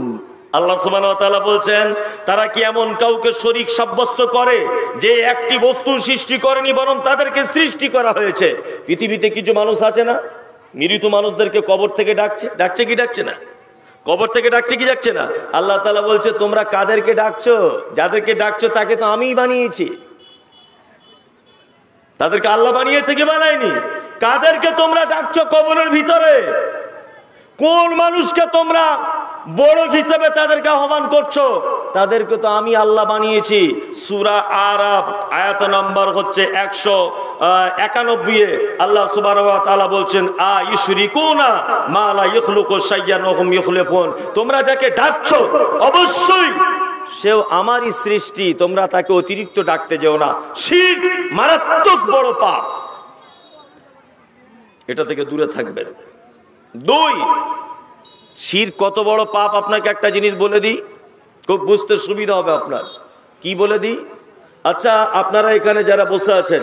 আল্লাহ সুবহানাহু ওয়া তাআলা বলছেন, তারা কি এমন কাউকে শরীক সাব্যস্ত করে যে একটি বস্তু সৃষ্টি করেনি, বরং তাদেরকে সৃষ্টি করা হয়েছে। পৃথিবীতে কিছু মানুষ আছে না, মৃত মানুষদেরকে কবর থেকে ডাকছে কি ডাকছে না? কবর থেকে ডাকছে কি ডাকছে না? আল্লাহ তাআলা বলছে, তোমরা কাদেরকে ডাকছো? যাদেরকে ডাকছো তাকে তো আমিই বানিয়েছি। তাদেরকে আল্লাহ বানিয়েছে, কি বানায়নি? কাদেরকে তোমরা ডাকছো কবরের ভিতরে? কোন মানুষকে তোমরা বড় হিসেবে তাদেরকে আহ্বান করছো? তাদেরকে তো আমি আল্লাহ বানিয়েছি। সূরা আরাফ আয়াত নম্বর হচ্ছে 191 আল্লাহ সুবহানাহু ওয়া তাআলা বলছেন আইশরিকুনা মা লা ইয়াখলুকু শাইয়ান ওয়া হুম ইখলাকুন। তোমরা যাকে ডাকছো অবশ্যই সেও আমারই সৃষ্টি, তোমরা তাকে অতিরিক্ত ডাকতে যেও না। শিরক মারাত্মক বড় পাপ। এটা থেকে দূরে থাকবেন। 2, শিরক কত বড় পাপ আপনাকে একটা জিনিস বলে দিই, খুব বুঝতে সুবিধা হবে আপনার। কি বলে দিই? আচ্ছা, আপনারা এখানে যারা বসে আছেন,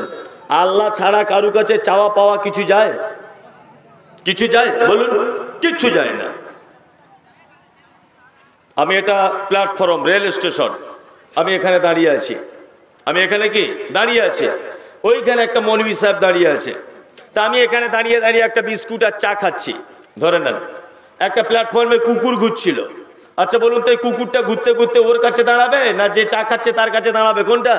আল্লাহ ছাড়া কারু কাছে চাওয়া পাওয়া কিছু যায়? কিছু যায়? বলুন। কিছু যায় না। আমি এটা প্ল্যাটফর্ম, রেল স্টেশন, আমি এখানে দাঁড়িয়ে আছি। আমি এখানে কি দাঁড়িয়ে আছি? ওইখানে একটা মৌলভী সাহেব দাঁড়িয়ে আছে। তা আমি এখানে দাঁড়িয়ে দাঁড়িয়ে একটা বিস্কুট আর চা খাচ্ছি, ধরে নেন। একটা প্ল্যাটফর্মে কুকুর ঘুরছিল। আচ্ছা বলুন তো, এই কুকুরটা ঘুরতে ঘুরতে ওর কাছে দাঁড়াবে না যে চা খাচ্ছে তার কাছে দাঁড়াবে? কোনটা?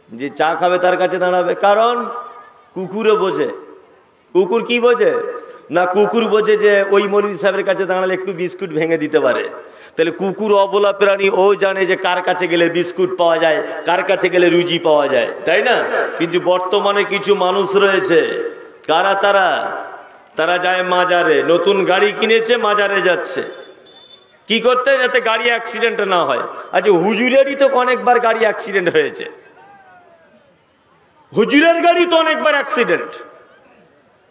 যে চা খাবে তার কাছে দাঁড়াবে। কারণ কুকুরও বোঝে। কুকুর কি বোঝে? না, কুকুর বোঝে যে ওই মৌলভী সাহেবের কাছে দাঁড়ালে একটু বিস্কুট ভেঙে দিতে পারে। তাহলে কুকুর অবলা প্রাণী, ও জানে যে কার কাছে গেলে বিস্কুট পাওয়া যায়, কার কাছে গেলে রুজি পাওয়া যায়, তাই না? কিন্তু বর্তমানে কিছু মানুষ রয়েছে, কারা তারা? তারা যায় মাজারে, নতুন গাড়ি কিনেছে, মাজারে যাচ্ছে কি করতে? যাতে গাড়ি অ্যাক্সিডেন্ট না হয়। আচ্ছা, হুজুরেরই তো অনেকবার গাড়ি অ্যাক্সিডেন্ট হয়েছে। হুজুরের গাড়ি তো অনেকবার অ্যাক্সিডেন্ট।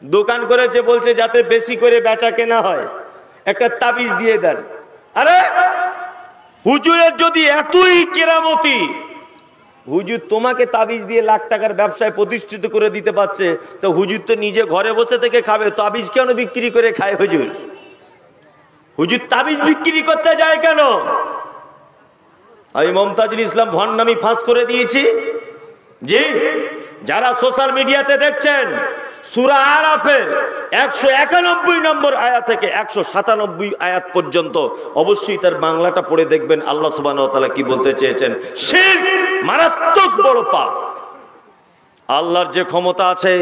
দোকান করেছে, বলছে যাতে বেশি করে বেচা কেনা হয়, একটা তাবিজ দিয়ে দেন। আরে হুজুরের যদি এতই কেরামতি, হুজুর তোমাকে তাবিজ দিয়ে লাখ টাকার ব্যবসায় প্রতিষ্ঠিত করে দিতে পারছে, তো হুজুর তো নিজে ঘরে বসে থেকে খাবে, তাবিজ কেন বিক্রি করে খায় হুজুর? হুজুর তাবিজ বিক্রি করতে যায় কেন? আমি মমতাজুল ইসলাম ভণ্ডামি ফাঁস করে দিয়েছি। জি, যারা সোশ্যাল মিডিয়াতে দেখছেন, সূরা আরাফের 191 নম্বর আয়াত থেকে 197 আয়াত পর্যন্ত অবশ্যই তার বাংলাটা পড়ে দেখবেন আল্লাহ সুবহানাহু ওয়া তাআলা কি বলতে চেয়েছেন। শিরক মারাত্মক বড় পাপ। আল্লাহর যে ক্ষমতা আছে,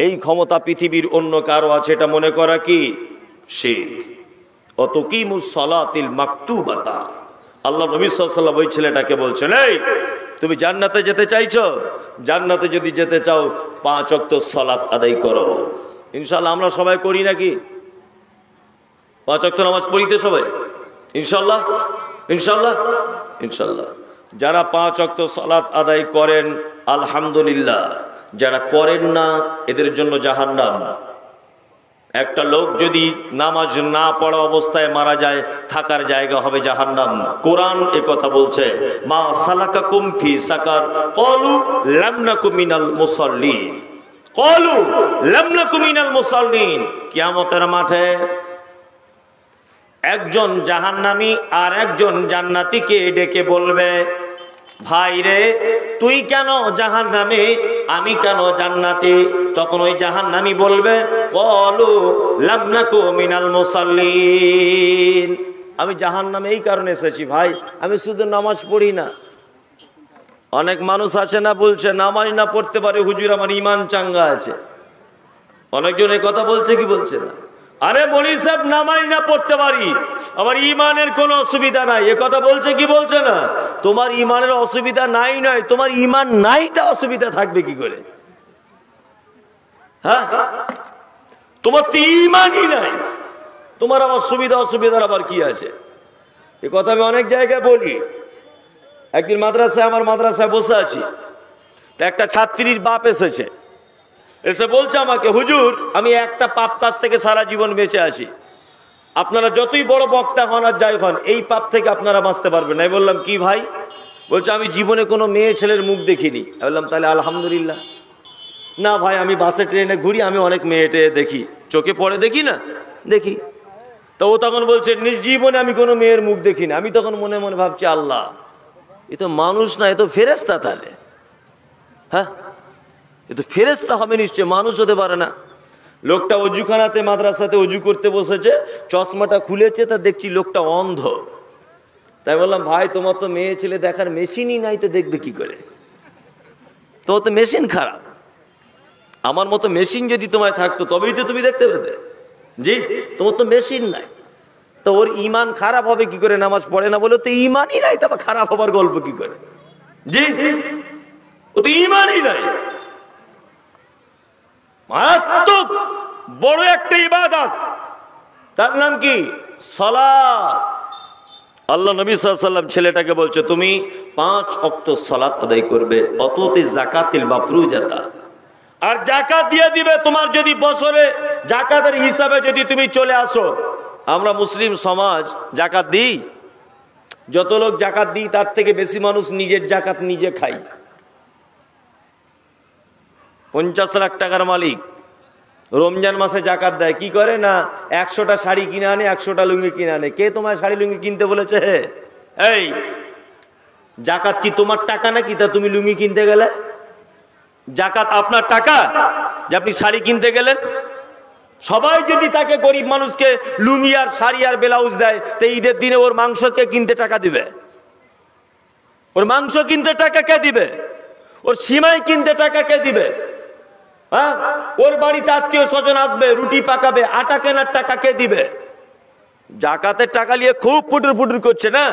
এই ক্ষমতা পৃথিবীর অন্য কারো আছে এটা মনে করা কি শিরক। অতকিমুস সালাতিল মাকতুবাতা। আল্লাহ নবী সাল্লাল্লাহু আলাইহি ওয়াসাল্লাম ওই ছেলেটাকে বলছেন, এই তুমি জান্নাতে যেতে চাইছো? জান্নাতে যদি যেতে চাও 5 ওয়াক্ত সালাত আদায় করো। ইনশাআল্লাহ আমরা সবাই করি নাকি? 5 ওয়াক্ত নামাজ পড়িতে সবাই ইনশাআল্লাহ? ইনশাআল্লাহ, ইনশাআল্লাহ। যারা 5 ওয়াক্ত সালাত আদায় করেন আলহামদুলিল্লাহ, যারা করেন না এদের জন্য জাহান্নাম। একটা লোক যদি নামাজ না পড়া অবস্থায় মারা যায়, থাকার জায়গা হবে জাহান্নাম। কোরআন একথা বলছে, মা সালাকাকুম ফি সাকার ক্বালু লাম নাকু মিনাল মুসাল্লিন, ক্বালু লাম নাকু মিনাল মুসাল্লিন। কিয়ামতের মাঠে একজন জাহান্নামী আর একজন জান্নাতীকে ডেকে বলবে, ভাই রে, তুই কেন জাহান্নামে, আমি কেন জান্নাতে? তখন ওই জাহান্নামী বলবে, ক্বালু লাম নাকু মিনাল মুসাল্লিন, আমি জাহান্নামে এই কারণে এসেছি ভাই, আমি শুধু নামাজ পড়ি না। অনেক মানুষ আছে না, বলছে নামাজ না পড়তে পারে হুজুর আমার ঈমান চাঙ্গা আছে। অনেকজন এই কথা বলছে কি বলছে না? আরে মৌলভী সাহেব, নামাজ না পড়তে পারি, আমার ঈমানের কোনো অসুবিধা নাই, এ কথা বলছে কি বলছে না? তোমার ঈমানের অসুবিধা নাই নয়, তোমার ঈমান নাই, তা অসুবিধা থাকবে কি করে? হ্যাঁ, তোমার তো ঈমানই নাই, তোমার আবার সুবিধা অসুবিধার আবার কি আছে? এ কথা আমি অনেক জায়গায় বলি। একদিন মাদ্রাসায়, আমার মাদ্রাসায় বসে আছি, তা একটা ছাত্রীর বাপ এসেছে, এসে বলছে আমাকে, হুজুর আমি একটা পাপ কাজ থেকে সারা জীবন বেঁচে আছি, আপনারা যতই বড় বক্তা হন আর যাই হন, এই পাপ থেকে আপনারা বাঁচতে পারবেন না। আমি বললাম কি ভাই? বলছে আমি জীবনে কোনো মেয়ে ছেলের মুখ দেখিনি। আমি বললাম তাহলে আলহামদুলিল্লাহ। না ভাই, আমি বাসে ট্রেনে ঘুরি, আমি অনেক মেয়েটে দেখি, চোখে পড়ে দেখি না, দেখি। তো ও তখন বলছে নিজ জীবনে আমি কোনো মেয়ের মুখ দেখিনি। আমি তখন মনে মনে ভাবছি, আল্লাহ, এ তো মানুষ না, এ তো ফেরেশতা। তাহলে হ্যাঁ, এ তো ফেরেশতা হবে নিশ্চয়, মানুষ হতে পারে না। লোকটা অজুখানাতে মাদ্রাসাতে অজু করতে বসেছে, চশমাটা খুলেছে, তা দেখছি লোকটা অন্ধ। তাই বললাম, ভাই তোমার তো মেয়ে ছেলে দেখার মেশিনই নাই, তো দেখবে কি করে? তোমার তো মেশিন খারাপ। আমার মতো মেশিন যদি তোমায় থাকতো তবেই তো তুমি দেখতে পেতে। জি, তোমার তো মেশিন নাই, তো ওর ঈমান খারাপ হবে কি করে? নামাজ পড়ে না বলে তো ঈমানই নাই, তবে খারাপ হবার গল্প কি করে? জি, ও তো ঈমানই নাই। মারাত্মক বড় একটা ইবাদত, তার নাম কি? সালাত। আল্লাহ নবী সাল্লাল্লাহু আলাইহি ওয়াসাল্লাম ছেলেটাকে বলছে, তুমি 5 ওয়াক্ত সালাত আদায় করবে, অততে যাকাতিল মাফরুজাতা, আর জাকাত দিয়ে দিবে। তোমার যদি বছরে জাকাতের হিসাবে যদি তুমি চলে আসো, আমরা মুসলিম সমাজ জাকাত দিই, যত লোক জাকাত দিই তার থেকে বেশি মানুষ নিজের জাকাত নিজে খাই। 50 লাখ টাকার মালিক রমজান মাসে জাকাত দেয়, কি করে না 100টা শাড়ি কিনে আনে, 100টা লুঙ্গি কিনে আনে। কে তোমার শাড়ি লুঙ্গি কিনতে বলেছে? এই জাকাত কি তোমার টাকা নাকি তা তুমি লুঙ্গি কিনতে গেলে? জাকাত আপনার টাকা যে আপনি শাড়ি কিনতে গেলেন? সবাই যদি তাকে গরিব মানুষকে লুঙ্গি আর শাড়ি আর ব্লাউজ দেয়, তো ঈদের দিনে ওর মাংসকে কিনতে টাকা দিবে? ওর মাংস কিনতে টাকা কে দিবে? ওর সিমাই কিনতে টাকা কে দিবে? হ্যাঁ, ওর বাড়িতে আত্মীয় স্বজন আসবে, রুটি পাকাবে, আটা কেনার টাকা কে দিবে? জাকাতের টাকা নিয়ে খুব ফুটুর ফুটুর করছে না,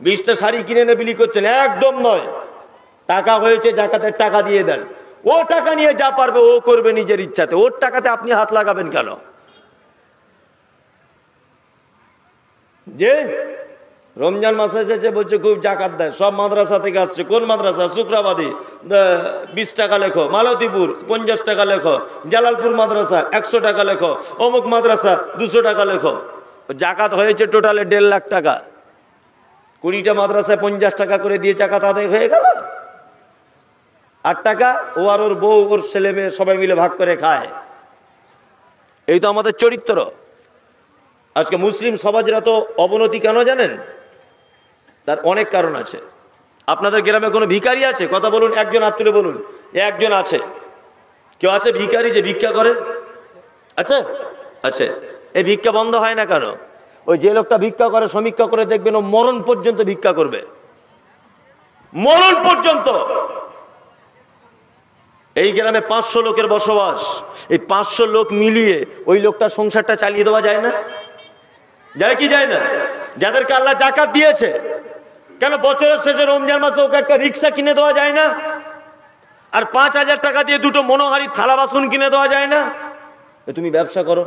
20টা শাড়ি কিনে এনে বিলি করছেন। একদম নয়, টাকা হয়েছে জাকাতের টাকা দিয়ে দেন। ও টাকা নিয়ে যা পারবে ও করবে নিজের ইচ্ছাতে, ওর টাকাতে আপনি হাত লাগাবেন কেন? যে রমজান মাস এসেছে বলছে খুব জাকাত দেয়, সব মাদ্রাসা থেকে আসছে। কোন মাদ্রাসা? শুক্রাবাদী 20 টাকা লেখো, মালতীপুর 50 টাকা লেখো, জালালপুর মাদ্রাসা 100 টাকা লেখো, অমুক মাদ্রাসা 200 টাকা লেখো। জাকাত হয়েছে টোটালে 1.5 লাখ টাকা। 20টা মাদ্রাসায় 50 টাকা করে দিয়ে জাকাত আদায় হয়ে গেল। 8 টাকা ও আর ওর বউ ওর ছেলে মেয়ে সবাই মিলে ভাগ করে খায়। এই তো আমাদের চরিত্র। আজকে মুসলিম সমাজের এত অবনতি কেন জানেন? তার অনেক কারণ আছে। আপনাদের গ্রামে কোনো ভিখারি আছে? কথা বলুন, একজন হাত তুলে বলুন। একজন আছে? কেউ আছে ভিখারি যে ভিক্ষা করে? আছে? আছে। এই ভিক্ষা বন্ধ হয় না কেন? ওই যে লোকটা ভিক্ষা করে সমীক্ষা করে দেখবেন ও মরণ পর্যন্ত ভিক্ষা করবে, মরণ পর্যন্ত। এই গ্রামে 500 লোকের বসবাস। এই 500 লোক মিলিয়ে ওই লোকটার সংসারটা চালিয়ে দেওয়া যায় না? যায় কি যায় না? যাদেরকে আল্লাহ জাকাত দিয়েছে, কেন বছরের শেষে রমজান মাসে ওকে একটা রিক্সা কিনে দেওয়া যায় না? আর 5000 টাকা দিয়ে 2টো মনোহারি থালা বাসন কিনে দেওয়া যায় না? তুমি ব্যবসা করো,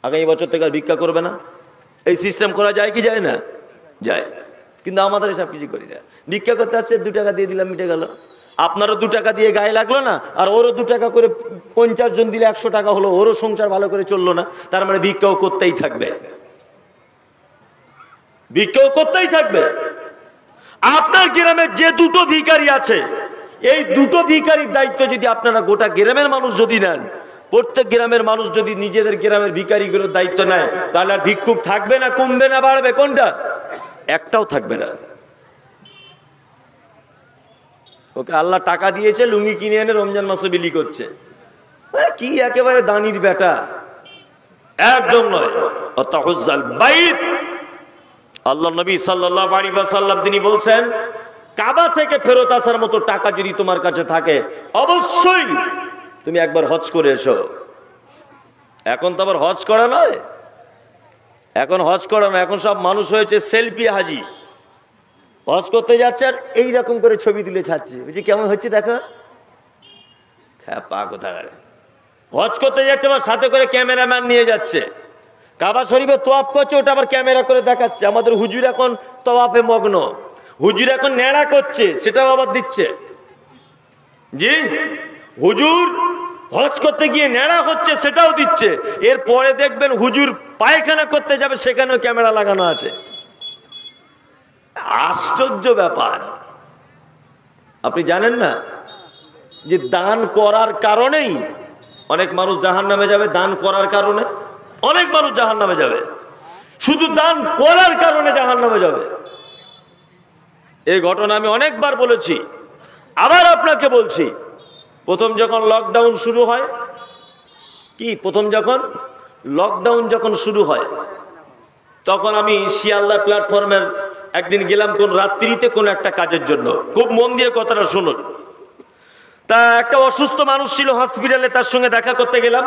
আগামী বছর থেকে আর ভিক্ষা করবে না। এই সিস্টেম করা যায় কি যায় না? যায়। কিন্তু আমাদের এসব কিছু করি না। ভিক্ষা করতে আসছে, 2 টাকা দিয়ে দিলাম, মিটে গেল। আপনারও 2 টাকা দিয়ে গায়ে লাগলো না, আর ওরও 2 টাকা করে 50 জন দিলে 100 টাকা হলো, ওরও সংসার ভালো করে চললো না। তার মানে ভিক্ষাও করতেই থাকবে, ভিক্ষাও করতেই থাকবে। আপনার গ্রামে যে 2টো ভিখারি আছে, এই 2টো ভিখারির দায়িত্ব যদি আপনারা গোটা গ্রামের মানুষ যদি নেন, প্রত্যেক গ্রামের মানুষ যদি নিজেদের গ্রামের ভিখারিগুলোর দায়িত্ব নেয়, তাহলে আর ভিক্ষুক থাকবে না, কমবে না, বাড়বে? কোনটা? একটাও থাকবে না। ওকে আল্লাহ টাকা দিয়েছে, লুঙ্গি কিনে এনে রমজান মাসে বিলি করছে। কি একেবারে দানির বেটা, একদম নয়। অতাহুজ্জাল বাইত, আল্লাহ নবী সাল্লাল্লাহু আলাইহি ওয়াসাল্লাম তিনি বলছেন, কাবা থেকে ফেরত আসার মতো টাকা যদি তোমার কাছে থাকে, অবশ্যই তুমি একবার হজ করে এসো। এখন তো আবার হজ করা নয়, এখন হজ করা নয়, এখন সব মানুষ হয়েছে সেলফি হাজি। হজ করতে যাচ্ছে আর এইরকম করে ছবি তুলে ছাড়ছে, বুঝছি কেমন হচ্ছে দেখো। হ্যাঁ, পা কোথাকারে হজ করতে যাচ্ছে আবার সাথে করে ক্যামেরাম্যান নিয়ে যাচ্ছে, কাবা শরীফে তোয়াফ করছে, ওটা আবার ক্যামেরা করে দেখাচ্ছে। আমাদের হুজুর এখন তোয়াফে মগ্ন, হুজুর এখন নেড়া করছে, সেটাও আবার দিচ্ছে। জি, হুজুর হজ করতে গিয়ে নেড়া হচ্ছে, সেটাও দিচ্ছে। এরপরে দেখবেন হুজুর পায়খানা করতে যাবে, সেখানেও ক্যামেরা লাগানো আছে। আশ্চর্য ব্যাপার। আপনি জানেন না যে দান করার কারণেই অনেক মানুষ জাহান্নামে যাবে? দান করার কারণে অনেক মানুষ জাহান্নামে যাবে, শুধু দান করার কারণে জাহান্নামে যাবে। এই ঘটনা আমি অনেকবার বলেছি, আবার আপনাকে বলছি। প্রথম যখন লকডাউন শুরু হয়, প্রথম যখন লকডাউন যখন শুরু হয়, তখন আমি শিয়ালদা প্ল্যাটফর্মের একদিন গেলাম কোন রাত্রিতে কোন একটা কাজের জন্য। খুব মন দিয়ে কথাটা শুনুন। তা একটা অসুস্থ মানুষ ছিল হসপিটালে, তার সঙ্গে দেখা করতে গেলাম।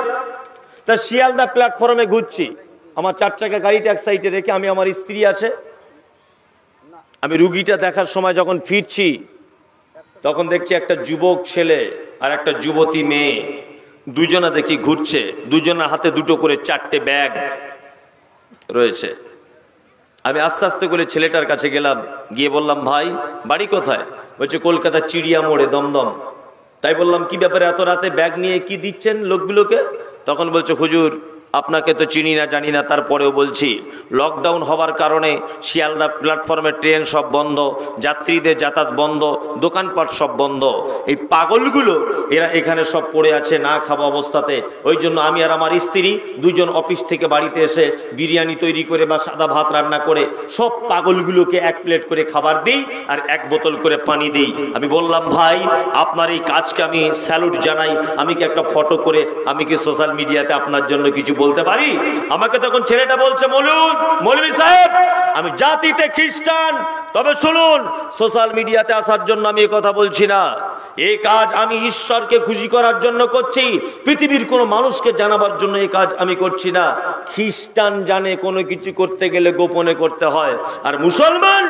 তা শিয়ালদা প্ল্যাটফর্মে ঘুরছি, আমার 4 চাকা গাড়িটা এক সাইডে রেখে, আমি, আমার স্ত্রী আছে। আমি রুগীটা দেখার সময় যখন ফিরছি, তখন দেখছি একটা যুবক ছেলে আর একটা যুবতী মেয়ে, দুজনা দেখি ঘুরছে। দুজনের হাতে 2টো করে 4টে ব্যাগ রয়েছে। আমি আস্তে আস্তে করে ছেলেটার কাছে গেলাম, গিয়ে বললাম, ভাই বাড়ি কোথায়? বলছে কলকাতা চিড়িয়া মোড়ে, দমদম। তাই বললাম কি ব্যাপারে এত রাতে ব্যাগ নিয়ে কি দিচ্ছেন লোকগুলোকে? তখন বলছে হুজুর আপনাকে তো চিনি না জানি না, তারপরেও বলছি লকডাউন হওয়ার কারণে শিয়ালদা প্ল্যাটফর্মে ট্রেন সব বন্ধ, যাত্রীদের যাতায়াত বন্ধ, দোকানপাট সব বন্ধ। এই পাগলগুলো এরা এখানে সব পড়ে আছে না খাওয়া অবস্থাতে। ওই জন্য আমি আর আমার স্ত্রী দুজন অফিস থেকে বাড়িতে এসে বিরিয়ানি তৈরি করে বা সাদা ভাত রান্না করে সব পাগলগুলোকে এক প্লেট করে খাবার দিই আর এক বোতল করে পানি দিই। আমি বললাম ভাই আপনার এই কাজকে আমি স্যালুট জানাই, আমি কি একটা ফটো করে আমি কি সোশ্যাল মিডিয়াতে আপনার জন্য কিছু বলতে পারি? আমাকে তখন ছেলেটা বলছে মৌলভী সাহেব আমি জাতিতে খ্রিস্টান, তবে শুনুন সোশ্যাল মিডিয়াতে আসার জন্য আমি এই কথা বলছি না। এই কাজ আমি ঈশ্বরকে খুশি করার জন্য করছি, পৃথিবীর কোনো মানুষকে জানাবার জন্য এই কাজ আমি করছি না। খ্রিস্টান জানে কোনো কিছু করতে গেলে গোপনে করতে হয়, আর মুসলমান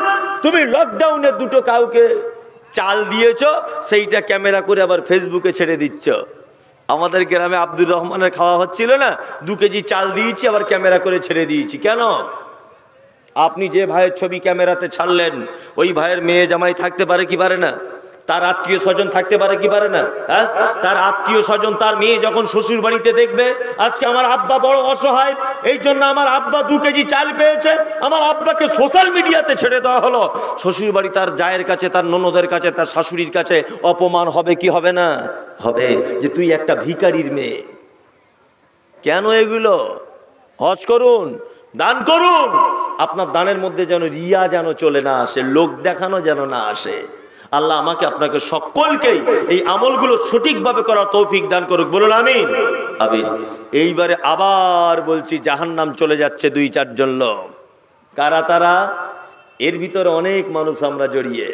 তুমি লকডাউনে দুটো কাউকে চাল দিয়েছ, সেইটা ক্যামেরা করে আবার ফেসবুকে ছেড়ে দিচ্ছ। আমাদের গ্রামে আব্দুর রহমানের খাওয়া হচ্ছিল না, 2 কেজি চাল দিয়েছি আবার ক্যামেরা করে ছেড়ে দিয়েছি। কেন? আপনি যে ভাইয়ের ছবি ক্যামেরাতে ছাড়লেন ওই ভাইয়ের মেয়ে জামাই থাকতে পারে কি পারে না? তার আত্মীয় স্বজন থাকতে পারে কি পারে না? হ্যাঁ, তার আত্মীয় স্বজন তার মেয়ে যখন শ্বশুর বাড়িতে দেখবে আজকে আমার আব্বা বড় অসহায়, এই জন্য আমার আব্বা 2 কেজি চাল পেয়েছে, আমার আব্বাকে সোশ্যাল মিডিয়াতে ছেড়ে দেওয়া হলো। শ্বশুর বাড়ি তার জায়ের কাছে, তার ননদের কাছে, তার শাশুড়ির কাছে অপমান হবে কি হবে না? হবে, যে তুই একটা ভিখারির মেয়ে। কেন এগুলো? হজ করুন, দান করুন, আপনার দানের মধ্যে যেন রিয়া যেন চলে না আসে, লোক দেখানো যেন না আসে। আল্লাহ আমাকে আপনাকে সকলকেই এই আমলগুলো সঠিকভাবে করার তৌফিক দান করুক, বলুন আমিন। আমিন। এইবারে আবার বলছি জাহান্নাম চলে যাচ্ছে 2-4 জন লোক। কারা তারা? এর ভিতরে অনেক মানুষ আমরা জড়িয়ে।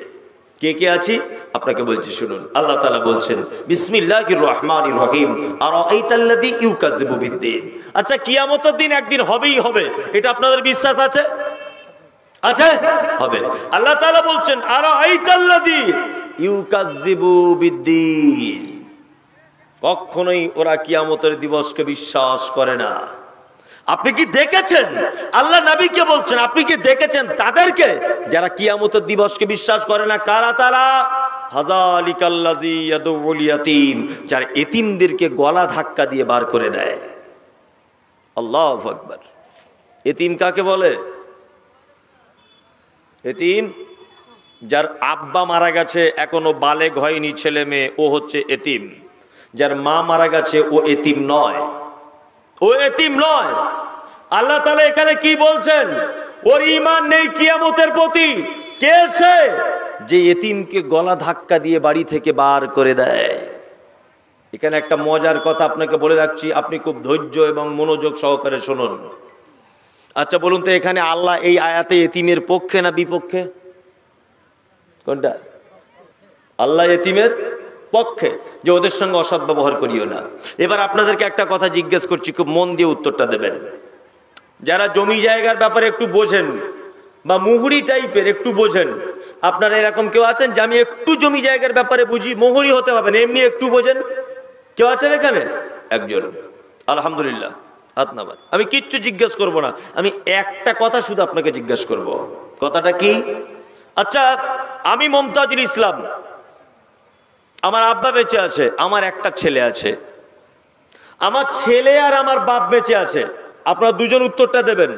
কে কে আছি আপনাকে বলছি শুনুন। আল্লাহ তাআলা বলছেন বিসমিল্লাহির রহমানির রহিম আরাআইতাল্লাযী ইউকাযযিবু বিদ্দীন। আচ্ছা কিয়ামতের দিন একদিন হবেই হবে, এটা আপনাদের বিশ্বাস আছে? আছে? হবে। আল্লাহ তাআলা বলছেন আরাআইতাল্লাযী ইউকাযযিবু বিদ্দীন, কখনোই ওরা কিয়ামতের দিবসকে বিশ্বাস করে না। আপনি কি দেখেছেন? আল্লাহ নবীকে বলছেন আপনি কি দেখেছেন তাদেরকে যারা কিয়ামতের দিবসকে বিশ্বাস করে না? কারা তারা? হাযালিকাল্লাযী ইয়াদউল ইয়াতীম, যারা এতিমদেরকে গলা ধাক্কা দিয়ে বার করে দেয়। আল্লাহু আকবার। এতিম কাকে বলে? এতিম যার আব্বা মারা গেছে এখনো বালেগ হয়নি ছেলে মেয়ে, ও হচ্ছে এতিম। যার মা মারা গেছে ও এতিম নয়, ও এতিম নয়। আল্লাহ তাআলা এখানে কি বলছেন? ওর ঈমান নেই কিয়ামতের প্রতি। কে সে? যে এতিমকে গলা ধাক্কা দিয়ে বাড়ি থেকে বার করে দেয়। এখানে একটা মজার কথা আপনাকে বলে রাখছি, আপনি খুব ধৈর্য এবং মনোযোগ সহকারে শুনুন। আচ্ছা বলুন তো এখানে আল্লাহ এই আয়াতে এতিমের পক্ষে না বিপক্ষে? কোনটা? আল্লাহ এতিমের পক্ষে, যে ওদের সঙ্গে অসৎ ব্যবহার করিও না। এবার আপনাদেরকে একটা কথা জিজ্ঞেস করছি, খুব মন দিয়ে উত্তরটা দেবেন। যারা জমি জায়গার ব্যাপারে একটু বোঝেন বা মুহুরি টাইপের একটু বোঝেন, আপনারা এরকম কেউ আছেন যে আমি একটু জমি জায়গার ব্যাপারে বুঝি? মুহুরি হতে হবে না, এমনি একটু বোঝেন কেউ আছেন এখানে? একজন, আলহামদুলিল্লাহ, হাত নামান। আমি কিচ্ছু জিজ্ঞেস করব না, আমি একটা কথা শুধু আপনাকে জিজ্ঞেস করব। কথাটা কি? আচ্ছা আমি মমতাজুল ইসলাম, আমার আব্বা বেঁচে আছে, আমার একটা ছেলে আছে, আমার ছেলে আর আমার বাপ বেঁচে আছে। আপনারা দুজন উত্তরটা দেবেন।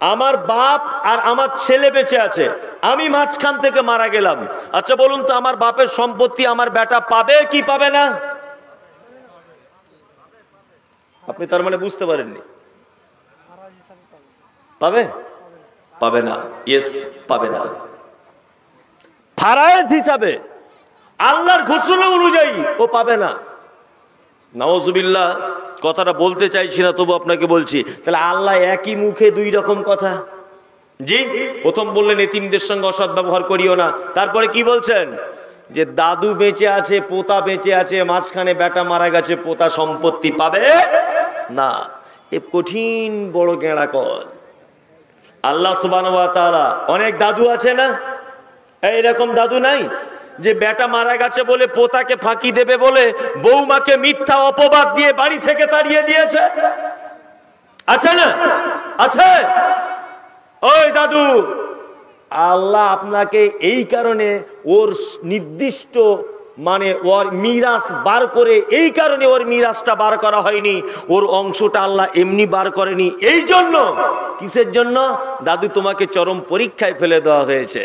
আমার বাপ আর আমার ছেলে বেঁচে আছে, আমি মাঝখান থেকে মারা গেলাম। আচ্ছা বলুন তো আমার বাপের সম্পত্তি আমার বেটা পাবে কি পাবে না? আপনি তার মানে বুঝতে পারেননি। পাবে? পাবে না। ইয়েস, পাবে না। ফারায়েজ হিসাবে আল্লাহর ঘোষণা অনুযায়ী ও পাবে না। নাউজুবিল্লাহ, কথাটা বলতে চাইছি না তবু আপনাকে বলছি। তাহলে আল্লাহ একই মুখে 2 রকম কথা। জি, প্রথম বললেন এতিমদের সঙ্গে অসৎ ব্যবহার করিও না, তারপরে কি বলছেন? যে দাদু বেঁচে আছে, পোতা বেঁচে আছে, মাঝখানে বেটা মারা গেছে, পোতা সম্পত্তি পাবে না। এ কঠিন বড় গেঁড়া কল। আল্লাহ সুবহানাহু ওয়া তাআলা, অনেক দাদু আছে না, এইরকম দাদু নাই যে বেটা মারা গেছে বলে পোতাকে ফাঁকি দেবে বলে বৌমাকে মিথ্যা অপবাদ দিয়ে বাড়ি থেকে তাড়িয়ে দিয়েছে? আছে না? আছে। ওই দাদু, আল্লাহ আপনাকে এই কারণে ওর নির্দিষ্ট মানে ওর মিরাস বার করে, এই কারণে ওর মিরাসটা বার করা হয়নি, ওর অংশটা আল্লাহ এমনি বার করেনি। এই জন্য, কিসের জন্য? দাদু তোমাকে চরম পরীক্ষায় ফেলে দেওয়া হয়েছে,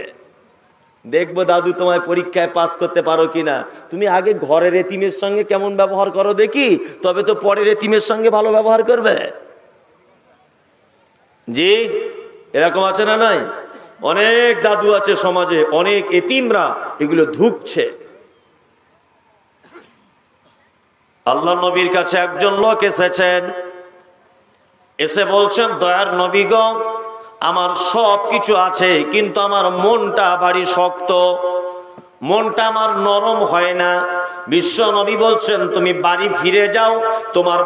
দেখবো দাদু তোমায় পরীক্ষায় পাস করতে পারো কিনা। তুমি আগে ঘরের এতিমের সঙ্গে কেমন ব্যবহার করো দেখি, তবে তো পরের এতিমের সঙ্গে ভালো ব্যবহার করবে। জি, এরকম আছে না নাই? অনেক দাদু আছে সমাজে, অনেক এতিমরা এগুলো ধুকছে। আল্লাহ নবীর কাছে একজন লোক এসেছেন, এসে বলছেন, দয়ার নবী গো, আমার সব কিছু আছে, কিন্তু আমার মনটা বাড়ি শক্ত, মনটা আমার নরম হয় না। বিশ্ব নবী বলছেন, তুমি বাড়ি ফিরে যাও, তোমার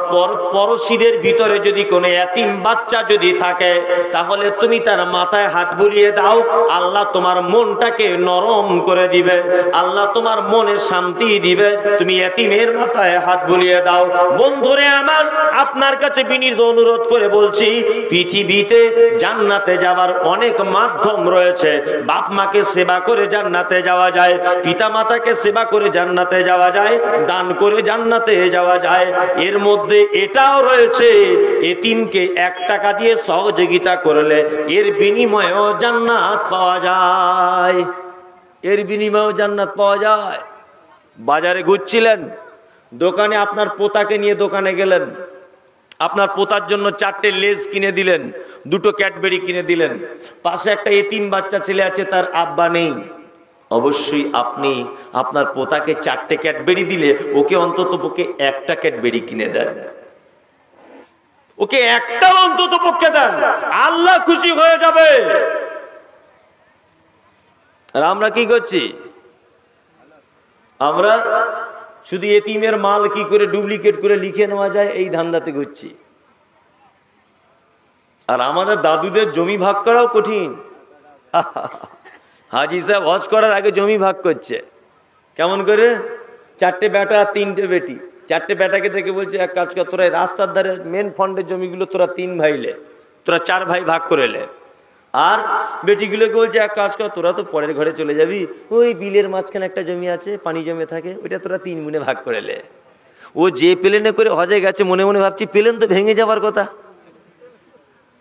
পড়োশীদের ভিতরে যদি কোনো এতিম বাচ্চা যদি থাকে, তাহলে তুমি তার মাথায় হাত বুলিয়ে দাও, আল্লাহ তোমার মনটাকে নরম করে দিবে, আল্লাহ তোমার মনে শান্তি দিবে। তুমি এতিমের মাথায় হাত বুলিয়ে দাও। বন্ধুরে আমার, আপনার কাছে বিনীত অনুরোধ করে বলছি, পৃথিবীতে জান্নাতে যাওয়ার অনেক মাধ্যম রয়েছে। বাপ মাকে সেবা করে জান্নাতে যাওয়া যায়, পিতা মাতাকে সেবা করে জান্নাতে যাওয়া যায়, দান করে জান্নাতে যাওয়া যায়। এর মধ্যে এটাও রয়েছে, এতিমকে 1 টাকা দিয়ে সহযোগিতা করলে এর বিনিময়েও জান্নাত পাওয়া যায়, এর বিনিময়েও জান্নাত পাওয়া যায়। বাজারে ঘুরছিলেন, দোকানে আপনার পোতাকে নিয়ে দোকানে গেলেন, আপনার পোতার জন্য 4টে লেজ কিনে দিলেন, 2টো ক্যাডবেরি কিনে দিলেন। পাশে একটা এতিম বাচ্চা ছেলে আছে, তার আব্বা নেই। অবশ্যই আপনি আপনার পোতাকে 4টে ক্যাডবেরি দিলে ওকে অন্তত পক্ষে 1টা ক্যাডবেরি কিনে দেন, ওকে একটা অন্তত পক্ষে দেন, আল্লাহ খুশি হয়ে যাবে। আর আমরা কি করছি? আমরা শুধু এতিমের মাল কি করে ডুপ্লিকেট করে লিখে নেওয়া যায় এই ধান্দাতে ঘুরছি। আর আমাদের দাদুদের জমি ভাগ করাও কঠিন। হাজি সাহেব হজ করার আগে জমি ভাগ করছে কেমন করে? 4টে বেটা 3টে বেটি, 4টে বেটাকে থেকে বলছে, এক কাজ কর, তোরা রাস্তার ধারে মেন ফন্ডের জমিগুলো তোরা 3 ভাইলে, তোরা 4 ভাই ভাগ করে লে। আর বেটিগুলোকে বলছে, এক কাজ কর, তোরা তো পরের ঘরে চলে যাবি, ওই বিলের মাঝখানে একটা জমি আছে, পানি জমে থাকে, ওইটা তোরা 3 গুণে ভাগ করে লে। ও যে প্লেনে করে হজে গেছে, মনে মনে ভাবছি প্লেন তো ভেঙে যাবার কথা,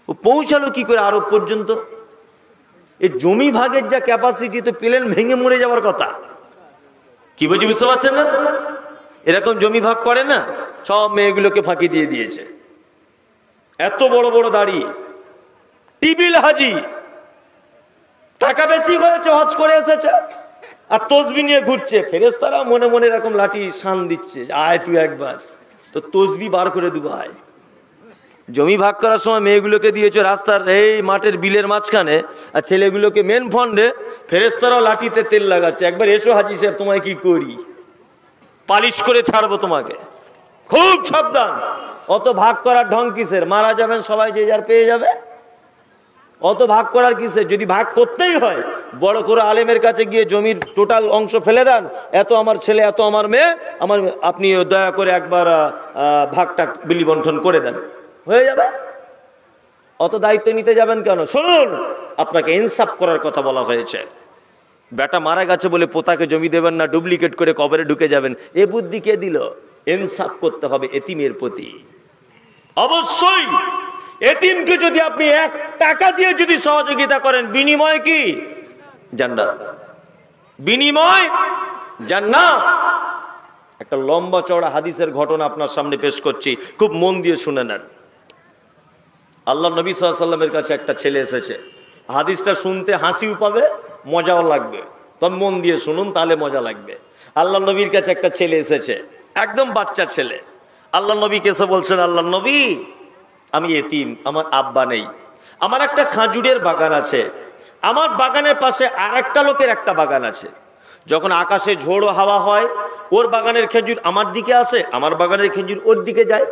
ও পৌঁছালো কি করে আরব পর্যন্ত? এই জমি ভাগের যা ক্যাপাসিটি, তো প্লেন ভেঙে মরে যাওয়ার কথা। কি বলছি বুঝতে পারছেন না? এরকম জমি ভাগ করে না, সব মেয়েগুলোকে ফাঁকি দিয়ে দিয়েছে। এত বড় বড় দাড়ি, টিবিল হাজি, টাকা বেশি হয়েছে, হজ করে এসেছে, আর তসবি নিয়ে ঘুরছে। ফেরেশতারা মনে মনে এরকম লাঠি শান দিচ্ছে, আয় তুই একবার, তো তসবি বার করে দেবো, আয়। জমি ভাগ করার সময় মেয়েগুলোকে দিয়েছে রাস্তার এই মাঠের বিলের মাঝখানে, আর ছেলেগুলোকে মেন ফন্ডে। ফেরেশতারাও লাঠিতে তেল লাগাচ্ছে, একবার এসো হাজি সাহেব, তোমায় কি করি, পালিশ করে ছাড়বো তোমাকে, খুব সাবধান। অত ভাগ করার ঢং কিসের? মারা যাবেন সবাই, যে যার পেয়ে যাবে, অত ভাগ করার কিসের? যদি ভাগ করতেই হয়, বড় করে আলেমের কাছে গিয়ে জমির টোটাল অংশ ফেলে দেন, এত আমার ছেলে, এত আমার মেয়ে, আমার, আপনি দয়া করে একবার ভাগটা বিলি বন্টন করে দেন, হয়ে যাবে। অত দায়িত্ব নিতে যাবেন কেন? শুনুন, আপনাকে ইনসাফ করার কথা বলা হয়েছে। বেটা মারা গেছে বলে পোতাকে জমি দেবেন না, ডুপ্লিকেট করে কবরে ঢুকে যাবেন, এ বুদ্ধি কে দিল? ইনসাফ করতে হবে এতিমের প্রতি। অবশ্যই এতিমকে যদি আপনি 1 টাকা দিয়ে যদি সহযোগিতা করেন, বিনিময় কি? জান্নাত, বিনিময় জান্নাত। একটা লম্বা চওড়া হাদিসের ঘটনা আপনার সামনে পেশ করছি, খুব মন দিয়ে শুনে নেন। আল্লাহ নবী সাল্লাল্লাহু আলাইহি ওয়াসাল্লামের কাছে একটা ছেলে এসেছে। হাদিসটা শুনতে হাসিও পাবে, মজাও লাগবে, তবে মন দিয়ে শুনুন, তাহলে মজা লাগবে। আল্লাহ নবীর কাছে একটা ছেলে এসেছে, একদম বাচ্চা ছেলে। আল্লাহ নবীকে এসে বলছেন, আল্লাহ নবী, আমি এতিম, আমার আব্বা নেই, আমার একটা খাজুরের বাগান আছে, আমার বাগানের পাশে আর একটা লোকের একটা বাগান আছে। যখন আকাশে ঝোড়ো হাওয়া হয়, ওর বাগানের খেজুর আমার দিকে আসে, আমার বাগানের খেজুর ওর দিকে যায়।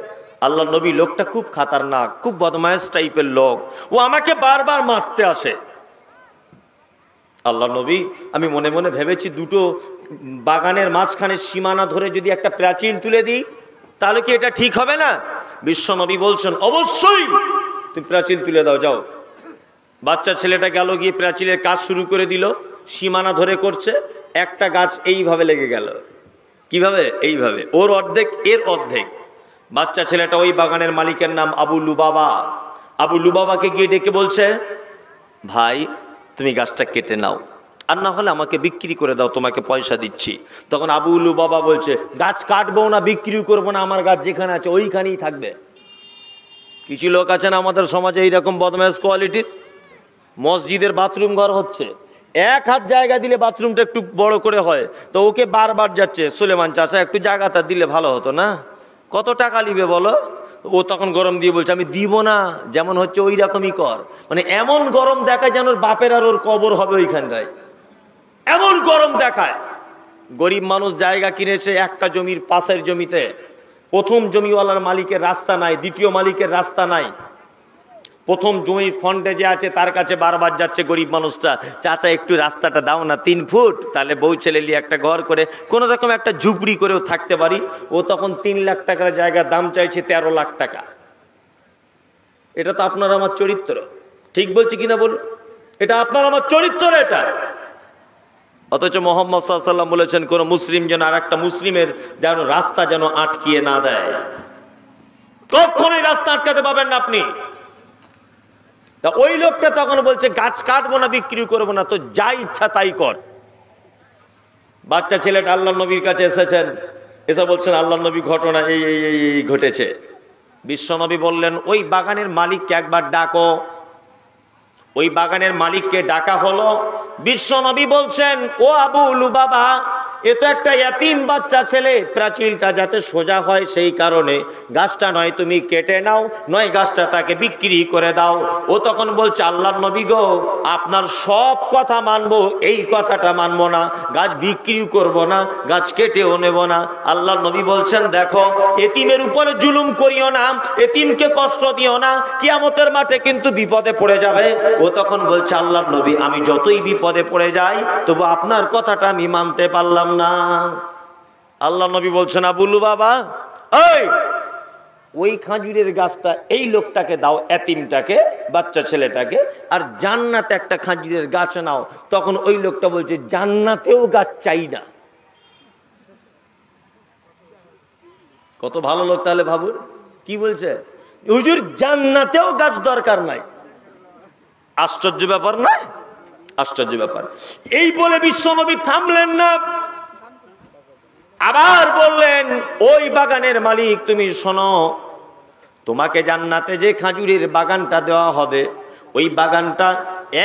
আল্লাহ নবী, লোকটা খুব খাতারনাক, খুব বদমায়েশ টাইপের লোক, ও আমাকে বারবার মারতে আসে। আল্লাহ নবী, আমি মনে মনে ভেবেছি, 2টো বাগানের মাঝখানে সীমানা ধরে যদি একটা প্রাচীর তুলে দিই, তাহলে কি এটা ঠিক হবে না? বিশ্ব নবী বলছেন, অবশ্যই তুমি প্রাচীর তুলে দাও, যাও। বাচ্চা ছেলেটা গেল, গিয়ে প্রাচীরের কাজ শুরু করে দিল, সীমানা ধরে করছে। একটা গাছ এইভাবে লেগে গেল, কিভাবে? এইভাবে, ওর অর্ধেক এর অর্ধেক। বাচ্চা ছেলেটা ওই বাগানের মালিকের নাম আবু লুবাবা। আবু লুবাবাকে গিয়ে ডেকে বলছে, ভাই তুমি গাছটা কেটে নাও, আর না হলে আমাকে বিক্রি করে দাও, তোমাকে পয়সা দিচ্ছি। তখন আবু লুবাবা বলছে, গাছ কাটবো না, বিক্রি করবো না, আমার গাছ যেখানে আছে ওইখানেই থাকবে। কিছু লোক আছে না আমাদের সমাজে এইরকম বদমাশ কোয়ালিটির। মসজিদের বাথরুম ঘর হচ্ছে, 1 হাত জায়গা দিলে বাথরুমটা একটু বড় করে হয়, তো ওকে বারবার যাচ্ছে, সুলেমান চাষা একটু জায়গাটা দিলে ভালো হতো না, কত টাকা নিবে বলো? ও তখন গরম দিয়ে বলছে, আমি দিব না, যেমন হচ্ছে ওই রকমই কর। মানে এমন গরম দেখায় যেন ওর বাপের আর ওর কবর হবে ওইখানটায়, এমন গরম দেখায়। গরিব মানুষ জায়গা কিনেছে একটা জমির পাশের জমিতে, প্রথম জমিওয়ালার মালিকের রাস্তা নাই, দ্বিতীয় মালিকের রাস্তা নাই, প্রথম জমির ফন্টে যে আছে তার কাছে বারবার যাচ্ছে গরিব মানুষটা, চাচা একটু রাস্তাটা দাও না 3 ফুট, তাহলে বউ ছেলে নিয়ে একটা ঘর করে কোনো রকম একটা ঝুপড়ি করেও থাকতে পারি। ও তখন 3 লাখ টাকার জায়গার দাম চাইছে 13 লাখ টাকা। এটা তো আপনার আমার চরিত্র, ঠিক বলছি কিনা বলুন? এটা আপনার আমার চরিত্র এটা। অথচ মোহাম্মদ সাল্লাল্লাহু আলাইহি ওয়াসাল্লাম বলেছেন, কোন মুসলিম যেন আর একটা মুসলিমের যেন রাস্তা যেন আটকিয়ে না দেয়, কখনোই রাস্তা আটকাতে পাবেন না আপনি। তা ওই লোকটা তখন বলছে, গাছ কাটবো না, বিক্রি করবো না, তো যা ইচ্ছা তাই কর। বাচ্চা ছেলেটা আল্লাহ নবীর কাছে এসেছেন, এসে বলছেন, আল্লাহ নবী ঘটনা এই এই এই ঘটেছে। বিশ্বনবী বললেন, ওই বাগানের মালিককে একবার ডাকো। ওই বাগানের মালিককে ডাকা হলো। বিশ্বনবী বলছেন, ও আবু লুবাবা, এ তো একটা ইয়াতিম বাচ্চা ছেলে, প্রাচীরটা যাতে সোজা হয় সেই কারণে গাছটা নয় তুমি কেটে নাও, নয় গাছটা তাকে বিক্রি করে দাও। ও তখন বলছে, আল্লাহর নবী গো, আপনার সব কথা মানবো, এই কথাটা মানবো না, গাছ বিক্রিও করব না, গাছ কেটেও নেব না। আল্লাহর নবী বলছেন, দেখো এতিমের উপরে জুলুম করিও না, এতিমকে কষ্ট দিও না, কিয়ামতের মাঠে কিন্তু বিপদে পড়ে যাবে। ও তখন বলছে, আল্লাহর নবী, আমি যতই বিপদে পড়ে যাই তবু আপনার কথাটা আমি মানতে পারলাম না। আল্লাহ নবী বলছেন, আবু লুবাবা, ওই খাজুরের গাছটা এই লোকটাকে দাও, এতিমটাকে, বাচ্চা ছেলেটাকে, আর জান্নাতে একটা খাজুরের গাছ নাও। তখন ওই লোকটা বলছে, জান্নাতেও গাছ চাই না। কত ভালো লোক তাহলে ভাবুন, কি বলছে, হুজুর জান্নাতেও গাছ দরকার নাই। আশ্চর্য ব্যাপার না? আশ্চর্য ব্যাপার। এই বলে বিশ্বনবী থামলেন না, আবার বললেন, ওই বাগানের মালিক তুমি শোনো, তোমাকে জান্নাতে যে খাজুরের বাগানটা দেওয়া হবে, ওই বাগানটা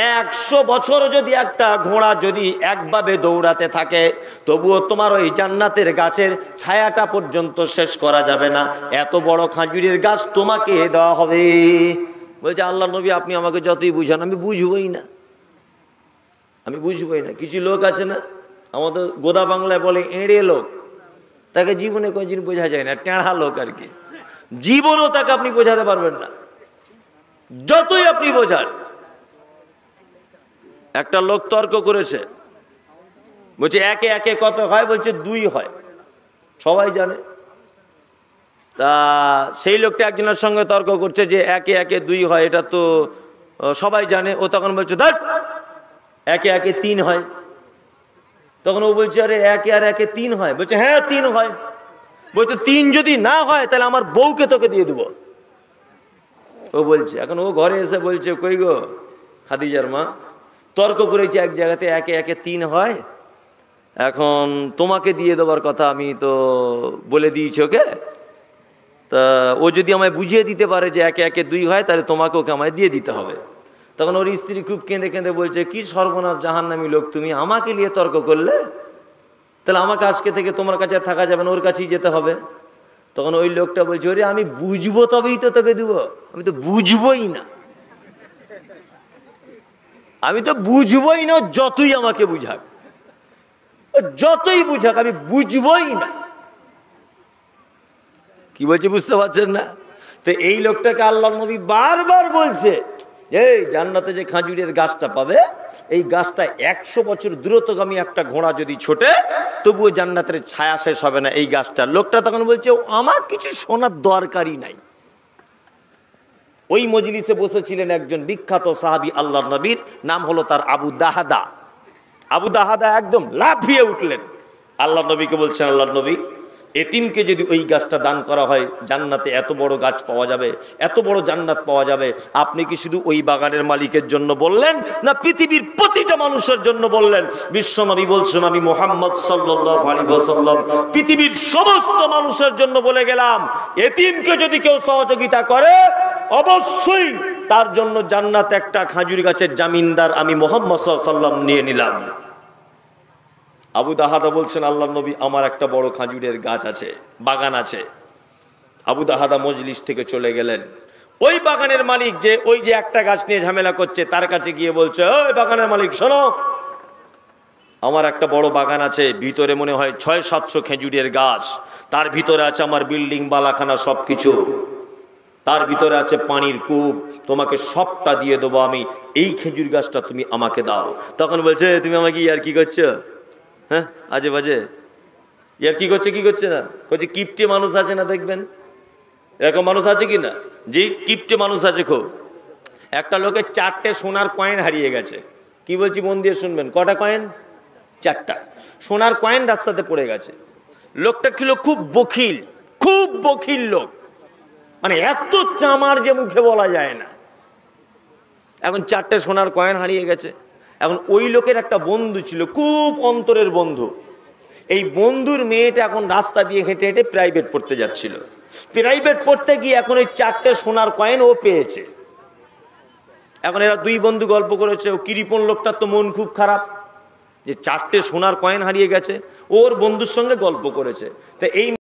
100 বছর যদি একটা ঘোড়া যদি একভাবে দৌড়াতে থাকে, তবুও তোমার ওই জান্নাতের গাছের ছায়াটা পর্যন্ত শেষ করা যাবে না, এত বড় খাজুরের গাছ তোমাকে দেওয়া হবে। বলছে, আল্লাহ নবী আপনি আমাকে যতই বুঝান আমি বুঝবই না, আমি বুঝবই না। কিছু লোক আছে না আমাদের গোদা বাংলায় বলে এঁড়ে লোক, তাকে জীবনে কোনদিন বোঝা যায় না, টেঁড়া লোক আর কি, জীবনেও তাকে আপনি বোঝাতে পারবেন না, যতই আপনি বোঝান। একটা লোক তর্ক করেছে, বলছে একে একে কত হয়? বলছে 2 হয়, সবাই জানে। তা সেই লোকটা একজনের সঙ্গে তর্ক করছে যে একে একে 2 হয়, এটা তো সবাই জানে। ও তখন বলছে, ধ্যাৎ, একে একে 3 হয়। তখন ও বলছে, আরে একে আর একে 3 হয়? বলছে, হ্যাঁ 3 হয়। বলছে, 3 যদি না হয় তাহলে আমার বউকে তোকে দিয়ে দেবো। ও বলছে, এখন ও ঘরে এসে বলছে, কই গো খাদিজার মা, তর্ক করেছে এক জায়গাতে একে একে 3 হয়, এখন তোমাকে দিয়ে দেবার কথা আমি তো বলে দিয়েছি ওকে, তা ও যদি আমায় বুঝিয়ে দিতে পারে যে একে একে 2 হয়, তাহলে তোমাকে ওকে আমায় দিয়ে দিতে হবে। তখন ওর স্ত্রী খুব কেঁদে কেঁদে বলছে, কি সর্বনাশ জাহান্নামী লোক তুমি, আমাকে নিয়ে তর্ক করলে, তাহলে আমাকে আজকে থেকে তোমার কাছে থাকা যাবে না, ওর কাছেই যেতে হবে। তখন ওই লোকটা বলছে, ওরে আমি বুঝবো তবেই তো তোকে দিব, আমি তো বুঝবই না, আমি তো বুঝবই না, যতই আমাকে বুঝাক, যতই বুঝাক আমি বুঝবই না। কি বলছে বুঝতে পারছেন না? তো এই লোকটাকে আল্লাহ নবী বারবার বলছে, এই জান্নাতে যে খাজুরের গাছটা পাবে, এই গাছটা 100 বছর দূরত্বগামী একটা ঘোড়া যদি ছোটে, তবুও জান্নাতের ছায়া শেষ হবে না এই গাছটা। লোকটা তখন বলছে, আমার কিছু শোনার দরকারই নাই। ওই মজলিসে বসেছিলেন একজন বিখ্যাত সাহাবী আল্লাহর নবীর, নাম হলো তার আবু দাহাদা। আবু দাহাদা একদম লাফিয়ে উঠলেন, আল্লাহ নবীকে বলছেন, আল্লাহ নবী, এতিমকে যদি ওই গাছটা দান করা হয় জান্নাতে এত বড় গাছ পাওয়া যাবে, এত বড় জান্নাত পাওয়া যাবে। আপনি কি শুধু ওই বাগানের মালিকের জন্য বললেন না পৃথিবীর প্রতিটা মানুষের জন্য বললেন? বিশ্বনবী বলছেন, আমি মুহাম্মদ সাল্লাল্লাহু আলাইহি ওয়াসাল্লাম পৃথিবীর সমস্ত মানুষের জন্য বলে গেলাম, এতিমকে যদি কেউ সহযোগিতা করে অবশ্যই তার জন্য জান্নাত একটা খাজুর গাছের জামিনদার আমি মুহাম্মদ সাল্লাল্লাহু আলাইহি ওয়াসাল্লাম নিয়ে নিলাম। আবু দাহাদা বলছেন, আল্লাহ নবী, আমার একটা বড় খাজুরের গাছ আছে, বাগান আছে। আবু দাহাদা মজলিস থেকে চলে গেলেন। ওই বাগানের মালিক যে ওই যে একটা গাছ নিয়ে ঝামেলা করছে তার কাছে গিয়ে বলছে, ওই বাগানের মালিক শোনো, আমার একটা বড় বাগান আছে, ভিতরে মনে হয় 600-700 খেজুরের গাছ, তার ভিতরে আছে আমার বিল্ডিং বালাখানা সবকিছু, তার ভিতরে আছে পানির কূপ, তোমাকে সবটা দিয়ে দেবো আমি, এই খেজুর গাছটা তুমি আমাকে দাও। তখন বলছে, তুমি আমাকে ইয়ার কি করছো? হ্যাঁ, আজে বাজে ইয়ার কি করছে না করছে। কিপটে মানুষ আছে না, দেখবেন এরকম মানুষ আছে কি না? জি, কিপটে মানুষ আছে খুব। একটা লোকের 4টে সোনার কয়েন হারিয়ে গেছে। কি বলছি মন দিয়ে শুনবেন, কটা কয়েন? 4টা সোনার কয়েন রাস্তাতে পড়ে গেছে। লোকটা ছিল খুব বখিল লোক, মানে এত চামার যে মুখে বলা যায় না। এখন 4টে সোনার কয়েন হারিয়ে গেছে। এখন ওই লোকের একটা বন্ধু ছিল, খুব অন্তরের বন্ধু। এই বন্ধুর মেয়েটা এখন রাস্তা দিয়ে হেঁটে হেঁটে প্রাইভেট পড়তে যাচ্ছিল। প্রাইভেট পড়তে গিয়ে এখন ওই 4টে সোনার কয়েন ও পেয়েছে। এখন এরা দুই বন্ধু গল্প করেছে। ও কৃপণ লোকটার তো মন খুব খারাপ যে 4টে সোনার কয়েন হারিয়ে গেছে, ওর বন্ধুর সঙ্গে গল্প করেছে। তা এই